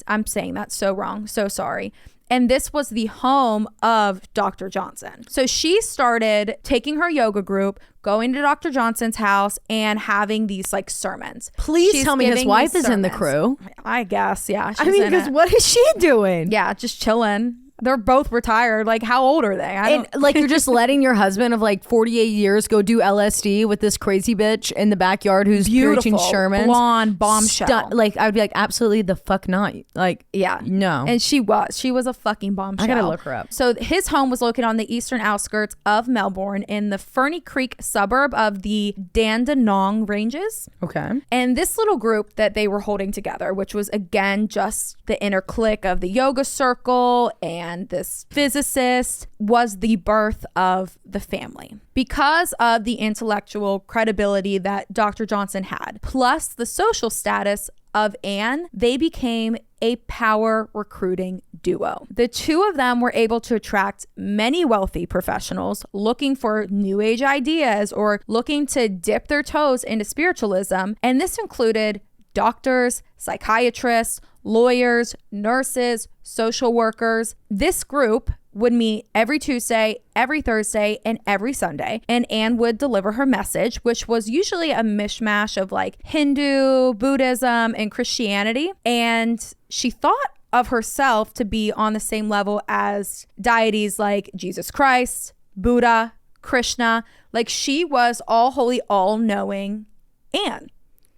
I'm saying that so wrong. So sorry. And this was the home of Dr. Johnson. So she started taking her yoga group, going to Dr. Johnson's house and having these like sermons. Please tell me his wife is in the crew. I guess, yeah. I mean, because what is she doing? Yeah, just chilling. They're both retired. Like, how old are they? Like, you're just letting your husband of like 48 years go do LSD with this crazy bitch in the backyard who's preaching Sherman. Blonde bombshell. Like, I would be like, absolutely the fuck not. Like, yeah. No. And she was a fucking bombshell. I gotta look her up. So his home was located on the eastern outskirts of Melbourne in the Ferny Creek suburb of the Dandenong Ranges. Okay. And this little group that they were holding together, which was again just the inner clique of the yoga circle and this physicist, was the birth of the family. Because of the intellectual credibility that Dr. Johnson had, plus the social status of Anne, they became a power recruiting duo. The two of them were able to attract many wealthy professionals looking for new age ideas or looking to dip their toes into spiritualism. And this included doctors, psychiatrists, lawyers, nurses, social workers. This group would meet every Tuesday, every Thursday, and every Sunday. And Anne would deliver her message, which was usually a mishmash of like Hindu, Buddhism, and Christianity. And she thought of herself to be on the same level as deities like Jesus Christ, Buddha, Krishna. Like she was all holy, all knowing Anne.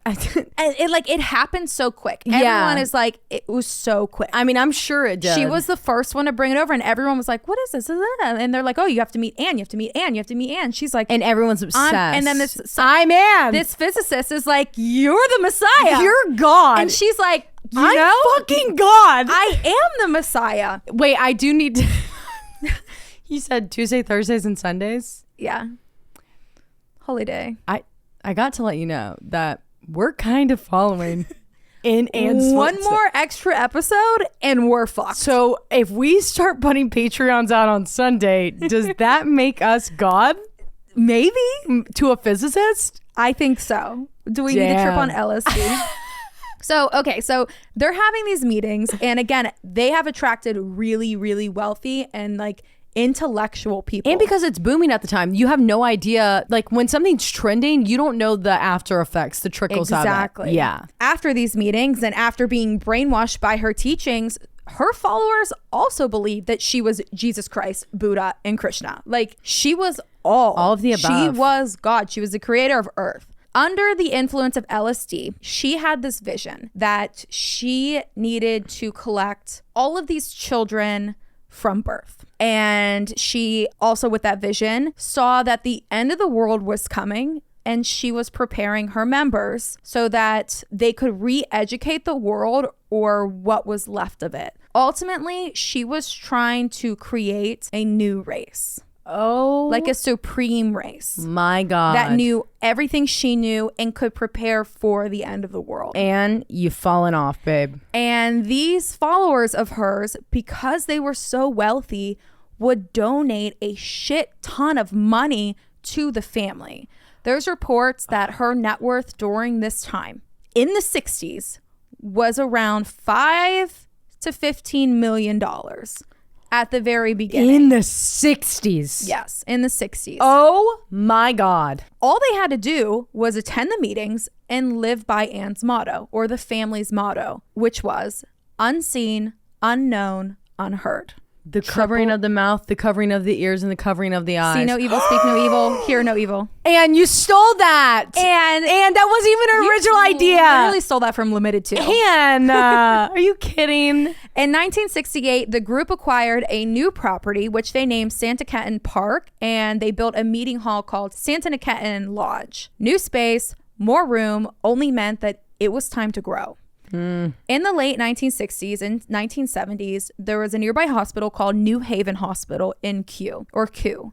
And it happened so quick. Everyone is like, it was so quick. I mean, I'm sure it did. She was the first one to bring it over, and everyone was like, what is this? And they're like, oh, you have to meet Anne. You have to meet Anne. You have to meet Anne. She's like, and everyone's obsessed. And then I'm Anne. This physicist is like, you're the Messiah. You're God. And she's like, I'm fucking God. I am the Messiah. Wait, I do need to. You said Tuesday, Thursdays, and Sundays? Yeah. Holy day. I got to let you know that we're kind of following in Anne's one more extra episode and we're fucked. So if we start putting Patreons out on Sunday, does that make us God? Maybe. To a physicist? I think so. Do we need a trip on LSD? So they're having these meetings, and again, they have attracted really, really wealthy and like intellectual people. And because it's booming at the time, you have no idea. Like when something's trending, you don't know the after effects, the trickles out of it. Exactly. Yeah. After these meetings and after being brainwashed by her teachings, her followers also believed that she was Jesus Christ, Buddha, and Krishna. Like she was all of the above. She was God. She was the creator of Earth. Under the influence of LSD, she had this vision that she needed to collect all of these children from birth. And she also, with that vision, saw that the end of the world was coming, and she was preparing her members so that they could re-educate the world or what was left of it. Ultimately, she was trying to create a new race. Oh, like a supreme race. My God. That knew everything she knew and could prepare for the end of the world. And you've fallen off, babe. And these followers of hers, because they were so wealthy, would donate a shit ton of money to the family. There's reports that her net worth during this time in the 60s was around $5 to $15 million. At the very beginning. In the 60s. Yes, in the 60s. Oh my God. All they had to do was attend the meetings and live by Anne's motto, or the family's motto, which was unseen, unknown, unheard. The covering of the mouth, the covering of the ears, and the covering of the eyes. See no evil, speak no evil, hear no evil. And you stole that. And that wasn't even an original idea. I really stole that from Limited 2. And are you kidding? In 1968, the group acquired a new property, which they named Santa Kenton Park, and they built a meeting hall called Santa Kenton Lodge. New space, more room, only meant that it was time to grow. In the late 1960s and 1970s, there was a nearby hospital called New Haven Hospital in Q,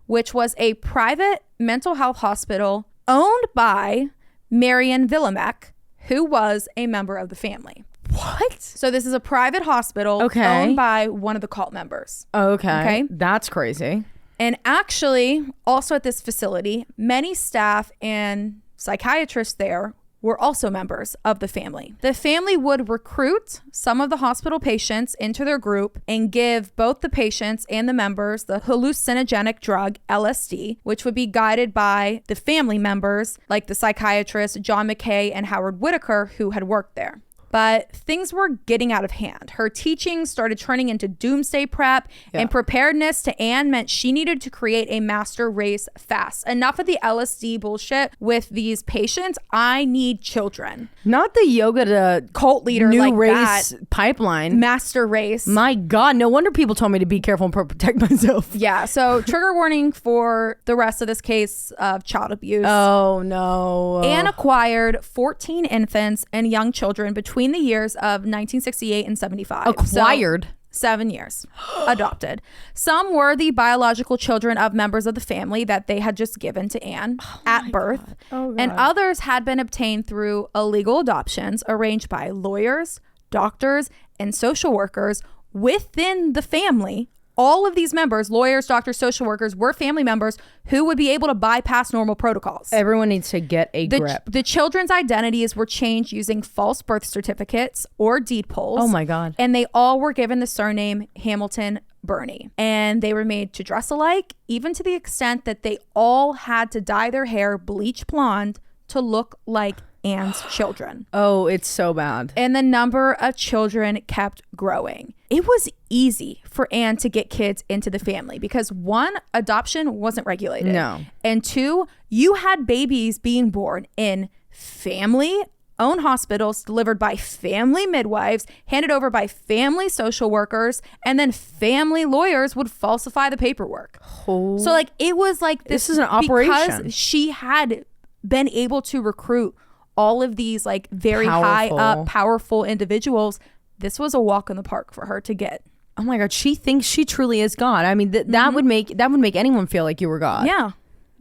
which was a private mental health hospital owned by Marion Villemek, who was a member of the family. What? So this is a private hospital owned by one of the cult members. Okay. That's crazy. And actually, also at this facility, many staff and psychiatrists there were also members of the family. The family would recruit some of the hospital patients into their group and give both the patients and the members the hallucinogenic drug LSD, which would be guided by the family members like the psychiatrists John McKay and Howard Whitaker, who had worked there. But things were getting out of hand. Her teachings started turning into doomsday prep, and preparedness to Anne meant she needed to create a master race fast. Enough of the LSD bullshit with these patients. I need children. Not the yoga to cult leader new like race that. Pipeline. Master race. My God, no wonder people told me to be careful and protect myself. Yeah, so trigger warning for the rest of this case of child abuse. Oh, no. Anne acquired 14 infants and young children between the years of 1968 and 75. Acquired? 7 years. Adopted. Some were the biological children of members of the family that they had just given to Anne at birth. And others had been obtained through illegal adoptions arranged by lawyers, doctors, and social workers within the family. All of these members, lawyers, doctors, social workers, were family members who would be able to bypass normal protocols. Everyone needs to get a grip. The children's identities were changed using false birth certificates or deed polls. Oh my God. And they all were given the surname Hamilton Burney. And they were made to dress alike, even to the extent that they all had to dye their hair bleach blonde to look like Anne's children. Oh, it's so bad. And the number of children kept growing. It was easy for Anne to get kids into the family because 1, adoption wasn't regulated. No. And 2, you had babies being born in family-owned hospitals, delivered by family midwives, handed over by family social workers, and then family lawyers would falsify the paperwork. Oh. So like it was like this is an operation. Because she had been able to recruit all of these like very high up, powerful individuals. This was a walk in the park for her to get. Oh my God, she thinks she truly is God. I mean, that would make anyone feel like you were God. Yeah,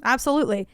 absolutely.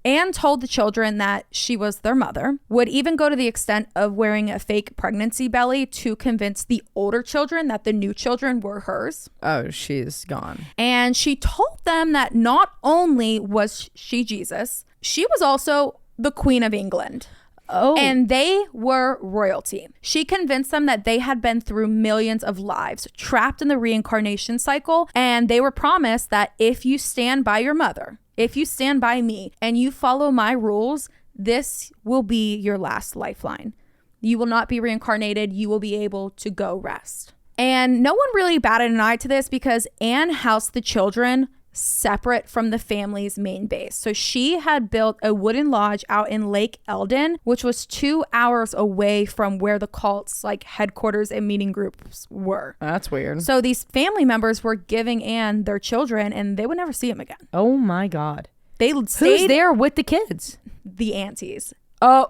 Anne told the children that she was their mother, would even go to the extent of wearing a fake pregnancy belly to convince the older children that the new children were hers. Oh, she's gone. And she told them that not only was she Jesus, she was also the Queen of England. Oh. And they were royalty. She convinced them that they had been through millions of lives, trapped in the reincarnation cycle, and they were promised that if you stand by your mother, if you stand by me, and you follow my rules, this will be your last lifeline. You will not be reincarnated. You will be able to go rest. And no one really batted an eye to this because Anne housed the children separate from the family's main base. So she had built a wooden lodge out in Lake Eldon, which was 2 hours away from where the cult's like headquarters and meeting groups were. That's weird. So these family members were giving Anne their children and they would never see them again. Oh my God. They stayed. Who's there with the kids? The aunties. Oh,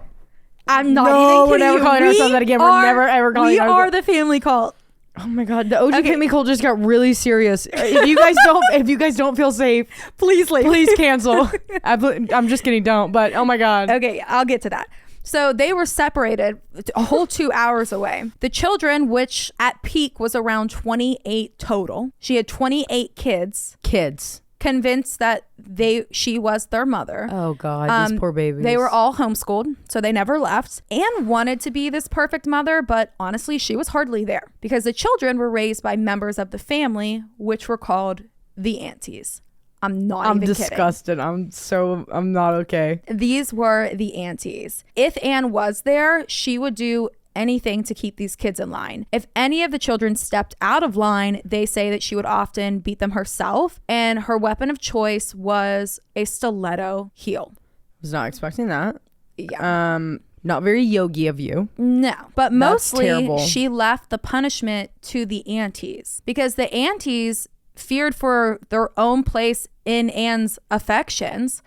I'm not no, even kidding. We're never calling ourselves that again. We're never ever calling ourselves. We are the family cult. Oh my God, the OG family cult just got really serious. If you guys don't feel safe, please leave. Please cancel. I'm just kidding, don't. But oh my God. Okay, I'll get to that. So they were separated a whole 2 hours away. The children, which at peak was around 28 total. She had 28 kids. Convinced that she was their mother. Oh God, these poor babies. They were all homeschooled, so they never left. Anne wanted to be this perfect mother, but honestly, she was hardly there because the children were raised by members of the family, which were called the aunties. I'm disgusted. I'm not okay. These were the aunties. If Anne was there, she would do anything to keep these kids in line. If any of the children stepped out of line, they say that she would often beat them herself, and her weapon of choice was a stiletto heel. Was not expecting that. Yeah. Not very yogi of you. No, but mostly she left the punishment to the aunties because the aunties feared for their own place in Anne's affections.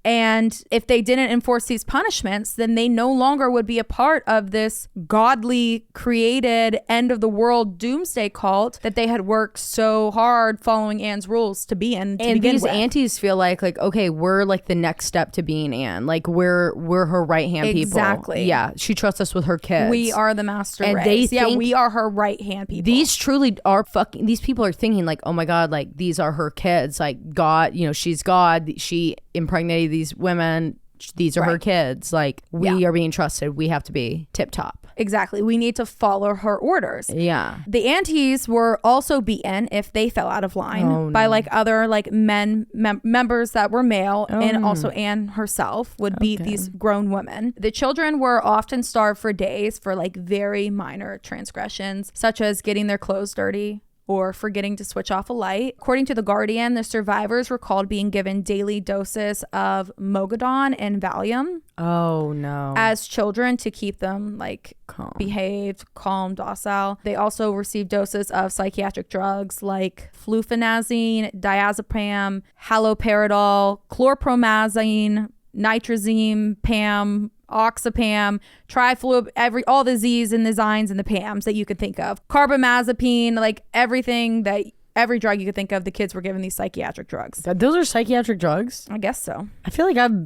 And if they didn't enforce these punishments, then they no longer would be a part of this godly created end of the world doomsday cult that they had worked so hard following Anne's rules to be in. And these aunties feel like, okay, we're like the next step to being Anne. Like we're her right hand people. Exactly. Yeah. She trusts us with her kids. We are the master and race. They think we are her right hand people. These truly are these people are thinking like, oh my God, like these are her kids. Like God, she's God. She impregnated these women. These are her kids. Like we are being trusted. We have to be tip top. Exactly. We need to follow her orders. Yeah. The aunties were also beaten if they fell out of line by like other like members that were male, and also Anne herself would beat these grown women. The children were often starved for days for like very minor transgressions, such as getting their clothes dirty or forgetting to switch off a light. According to The Guardian, the survivors recalled being given daily doses of Mogadon and Valium. Oh no. As children to keep them like behaved, calm, docile. They also received doses of psychiatric drugs like flufenazine, diazepam, haloperidol, chlorpromazine, nitrazine, PAM, oxapam, trifluid, all the Z's and the Zynes and the Pams that you could think of. Carbamazepine, like every drug you could think of, the kids were given these psychiatric drugs. Those are psychiatric drugs? I guess so. I feel like I've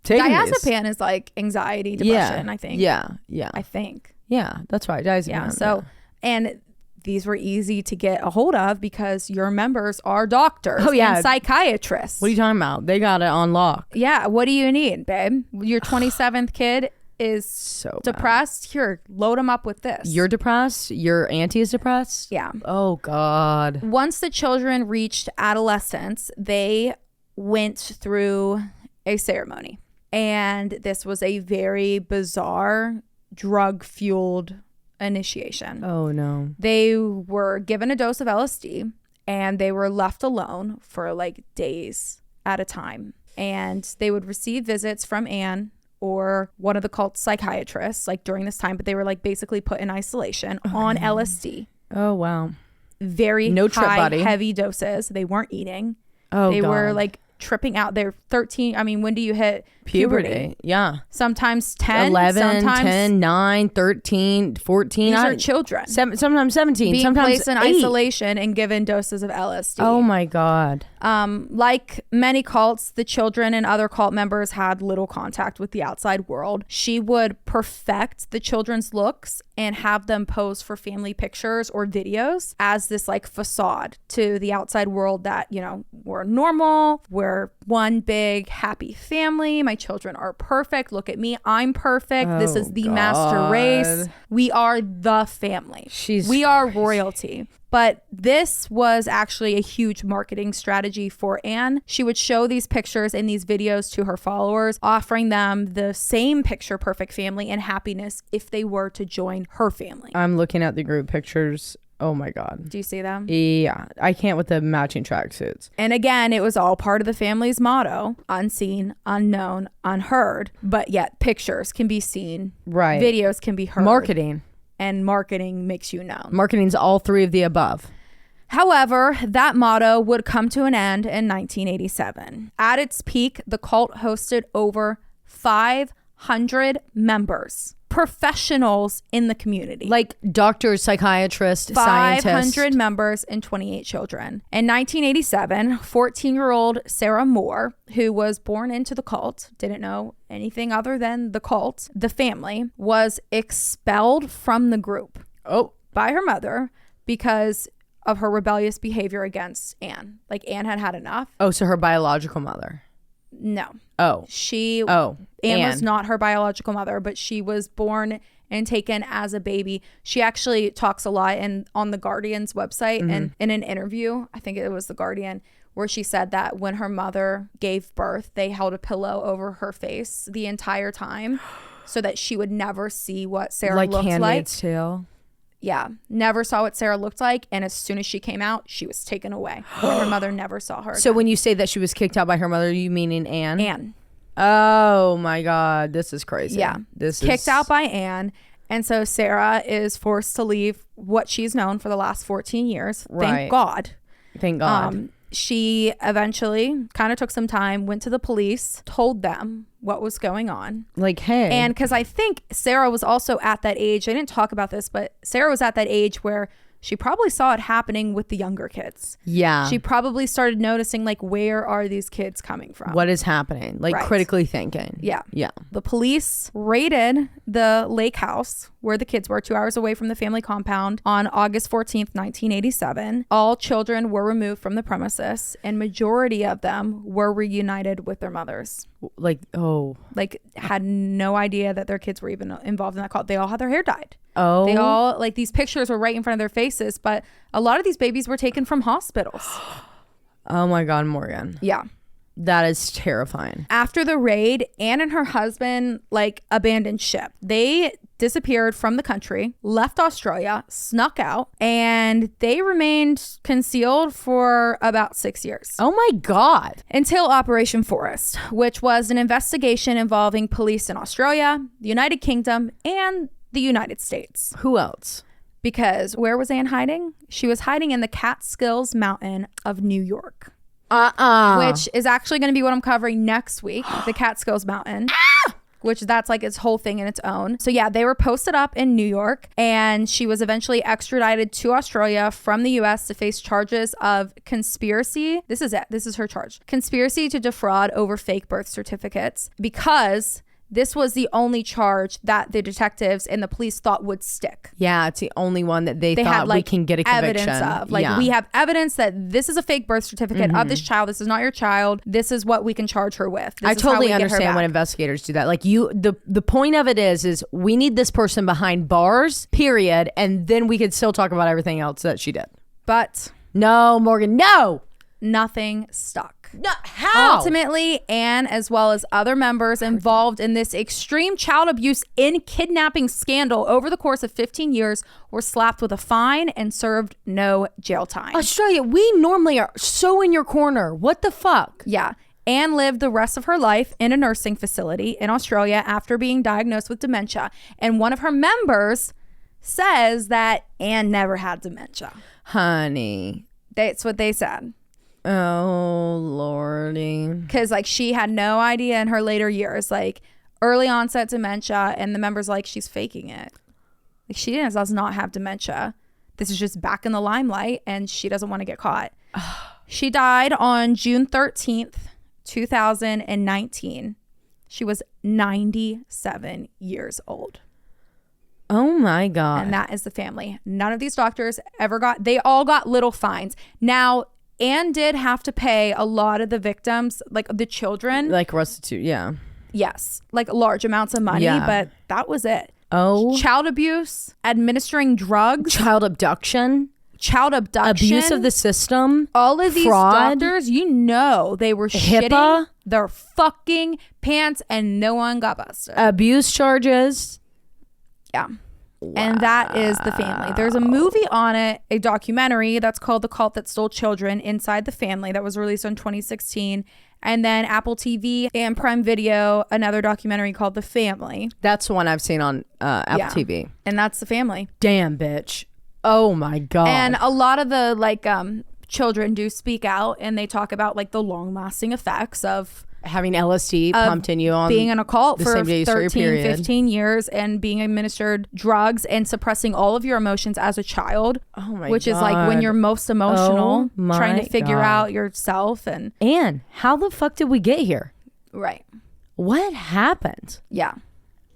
taken diazepam is like anxiety, depression, I think. Yeah. I think. Yeah, that's right. Diazepam. Yeah, so, and these were easy to get a hold of because your members are doctors and psychiatrists. What are you talking about? They got it on lock. Yeah, what do you need, babe? Your 27th kid is so depressed. Here, load them up with this. You're depressed? Your auntie is depressed? Yeah. Oh, God. Once the children reached adolescence, they went through a ceremony. And this was a very bizarre, drug-fueled initiation. Oh, no. They were given a dose of LSD and they were left alone for like days at a time. And they would receive visits from Anne or one of the cult psychiatrists like during this time, but they were like basically put in isolation on LSD. Oh, wow. Very no trip, high, buddy. heavy doses. They weren't eating. Oh, they God. were like tripping out. They're 13. I mean, when do you hit puberty? Yeah. Sometimes 10, 11, sometimes 10, 9, 13, 14. These are children. Sometimes 17. Being sometimes placed in 8. isolation and given doses of LSD. Oh my God. Like many cults, the children and other cult members had little contact with the outside world. She would perfect the children's looks and have them pose for family pictures or videos as this like facade to the outside world that, you know, we're normal, we're one big happy family. My children are perfect. Look at me. I'm perfect. This is the master race. We are the family. We are royalty. But this was actually a huge marketing strategy for Anne. She would show these pictures and these videos to her followers, offering them the same picture perfect family and happiness if they were to join her family. I'm looking at the group pictures. Oh my God. Do you see them? Yeah. I can't with the matching tracksuits. And again, it was all part of the family's motto: unseen, unknown, unheard. But yet pictures can be seen. Right. Videos can be heard. Marketing. And marketing makes you known. Marketing's all three of the above. However, that motto would come to an end in 1987. At its peak, the cult hosted over 500 members, professionals in the community. Like doctors, psychiatrists, scientists. 500 members and 28 children. In 1987, 14-year-old Sarah Moore, who was born into the cult, didn't know anything other than the cult, the family, was expelled from the group by her mother because of her rebellious behavior against Anne. Like Anne had had enough. Oh, so her biological mother. No. Anne was not her biological mother, but she was born and taken as a baby. She actually talks a lot on the Guardian's website and in an interview, I think it was the Guardian, where she said that when her mother gave birth, they held a pillow over her face the entire time so that she would never see what Sarah looked like. Like Handmaid's Tale. Yeah, never saw what Sarah looked like, and as soon as she came out, she was taken away. And her mother never saw her again. So when you say that she was kicked out by her mother, you meaning Anne? Anne. Oh my God, this is crazy. Yeah, kicked out by Anne, and so Sarah is forced to leave what she's known for the last 14 years. Right. Thank God. Thank God. She eventually kind of took some time, went to the police, told them what was going on. Like, hey. And because I think Sarah was also at that age, I didn't talk about this, but Sarah was at that age where she probably saw it happening with the younger kids. Yeah. She probably started noticing, like, where are these kids coming from? What is happening? Like, critically thinking. Yeah. Yeah. The police raided the lake house where the kids were, 2 hours away from the family compound, on August 14th, 1987. All children were removed from the premises, and majority of them were reunited with their mothers. Like, had no idea that their kids were even involved in that cult. They all had their hair dyed. Oh. They all, like, these pictures were right in front of their faces, but a lot of these babies were taken from hospitals. Oh my God, Morgan. Yeah. That is terrifying. After the raid, Anne and her husband, like, abandoned ship. They disappeared from the country, left Australia, snuck out, and they remained concealed for about 6 years. Oh my God. Until Operation Forest, which was an investigation involving police in Australia, the United Kingdom, and the United States. Who else? Because where was Anne hiding? She was hiding in the Catskills Mountain of New York. Which is actually going to be what I'm covering next week. The Catskills Mountain. which that's like its whole thing in its own. So yeah, they were posted up in New York, and she was eventually extradited to Australia from the US to face charges of conspiracy. This is it. This is her charge. Conspiracy to defraud over fake birth certificates, because this was the only charge that the detectives and the police thought would stick. Yeah, it's the only one that they thought had, like, we can get a conviction. Evidence of. Like, we have evidence that this is a fake birth certificate of this child. This is not your child. This is what we can charge her with. This I totally understand when investigators do that. Like, the point of it is we need this person behind bars, period, and then we could still talk about everything else that she did. But no, Morgan, no! Nothing stuck. No, how? Ultimately, Anne, as well as other members involved in this extreme child abuse and kidnapping scandal over the course of 15 years, were slapped with a fine and served no jail time. Australia, we normally are so in your corner. What the fuck? Yeah. Anne lived the rest of her life in a nursing facility in Australia after being diagnosed with dementia. And one of her members says that Anne never had dementia. Honey. That's what they said. Oh, Lordy. Because, like, she had no idea in her later years, like, early onset dementia, and the member's like, she's faking it. Like, she does not have dementia. This is just back in the limelight, and she doesn't want to get caught. She died on June 13th, 2019. She was 97 years old. Oh, my God. And that is the family. None of these doctors they all got little fines. Now, Anne did have to pay a lot of the victims, like the children. Like restitute, yeah. Yes, like large amounts of money, but that was it. Oh. Child abuse, administering drugs. Child abduction. Abuse of the system. All of these fraud. doctors, you know, they were HIPAA. shitting their fucking pants and no one got busted. Abuse charges. Yeah. Wow. And that is the family. There's a movie on it, a documentary that's called The Cult That Stole Children, Inside the Family, that was released in 2016. And then Apple TV and Prime Video, another documentary called The Family. That's the one I've seen on Apple TV. And that's the family. Damn, bitch. Oh my God. And a lot of the children do speak out, and they talk about like the long lasting effects of having LSD pumped in you on being in a cult for 13, 15 years and being administered drugs and suppressing all of your emotions as a child. Oh my which God. Is like when you're most emotional, trying to figure out yourself. And how the fuck did we get here? Right. What happened? Yeah.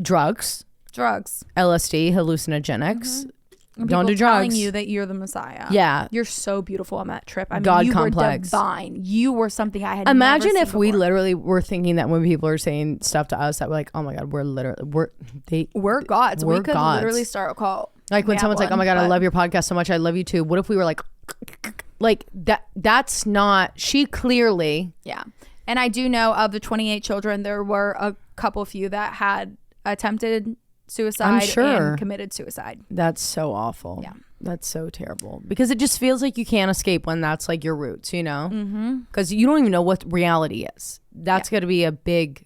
Drugs, LSD, hallucinogenics. Don't do drugs. Telling you that you're the Messiah. Yeah. You're so beautiful on that trip. I mean, God you complex. were divine. You were something I had Imagine never seen if we before. literally were thinking that when people are saying stuff to us that we're like, oh my God, we're gods. We're we could gods. literally start a cult. Like when someone's like, oh my God, I love your podcast so much. I love you too. What if we were like that's not, she clearly. Yeah. And I do know of the 28 children, there were a few that had attempted suicide and committed suicide. That's so awful. Yeah. That's so terrible, because it just feels like you can't escape when that's like your roots, you know, because you don't even know what reality is. That's going to be a big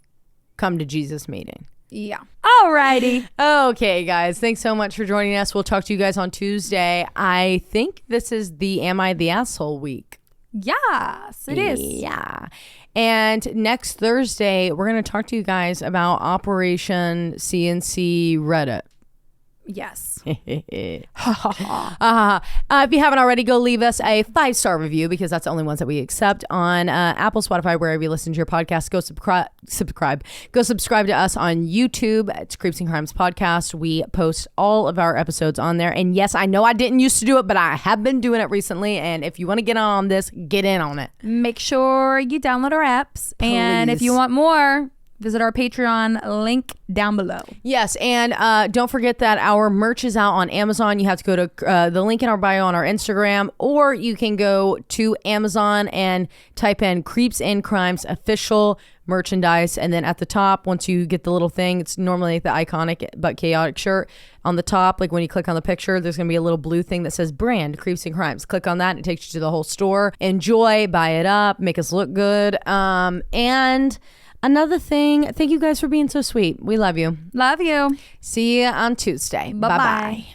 come to Jesus meeting. Yeah. Alrighty. Okay, guys. Thanks so much for joining us. We'll talk to you guys on Tuesday. I think this is the Am I the Asshole week. Yes, it is. Yeah. And next Thursday, we're going to talk to you guys about Operation CNC Reddit. Yes. If you haven't already, go leave us a 5-star review, because that's the only ones that we accept on Apple, Spotify, wherever you listen to your podcast. Go subscribe. Go subscribe to us on YouTube. It's Creeps and Crimes Podcast. We post all of our episodes on there. And yes, I know I didn't used to do it, but I have been doing it recently. And if you want to get on this, get in on it. Make sure you download our apps. Please. And if you want more, visit our Patreon, link down below. Yes, and don't forget that our merch is out on Amazon. You have to go to the link in our bio on our Instagram, or you can go to Amazon and type in Creeps and Crimes official merchandise, and then at the top, once you get the little thing, it's normally the iconic but chaotic shirt on the top. Like when you click on the picture, there's gonna be a little blue thing that says brand Creeps and Crimes. Click on that and it takes you to the whole store. Enjoy, buy it up, make us look good. And another thing, thank you guys for being so sweet. We love you. Love you. See you on Tuesday. Bye-bye.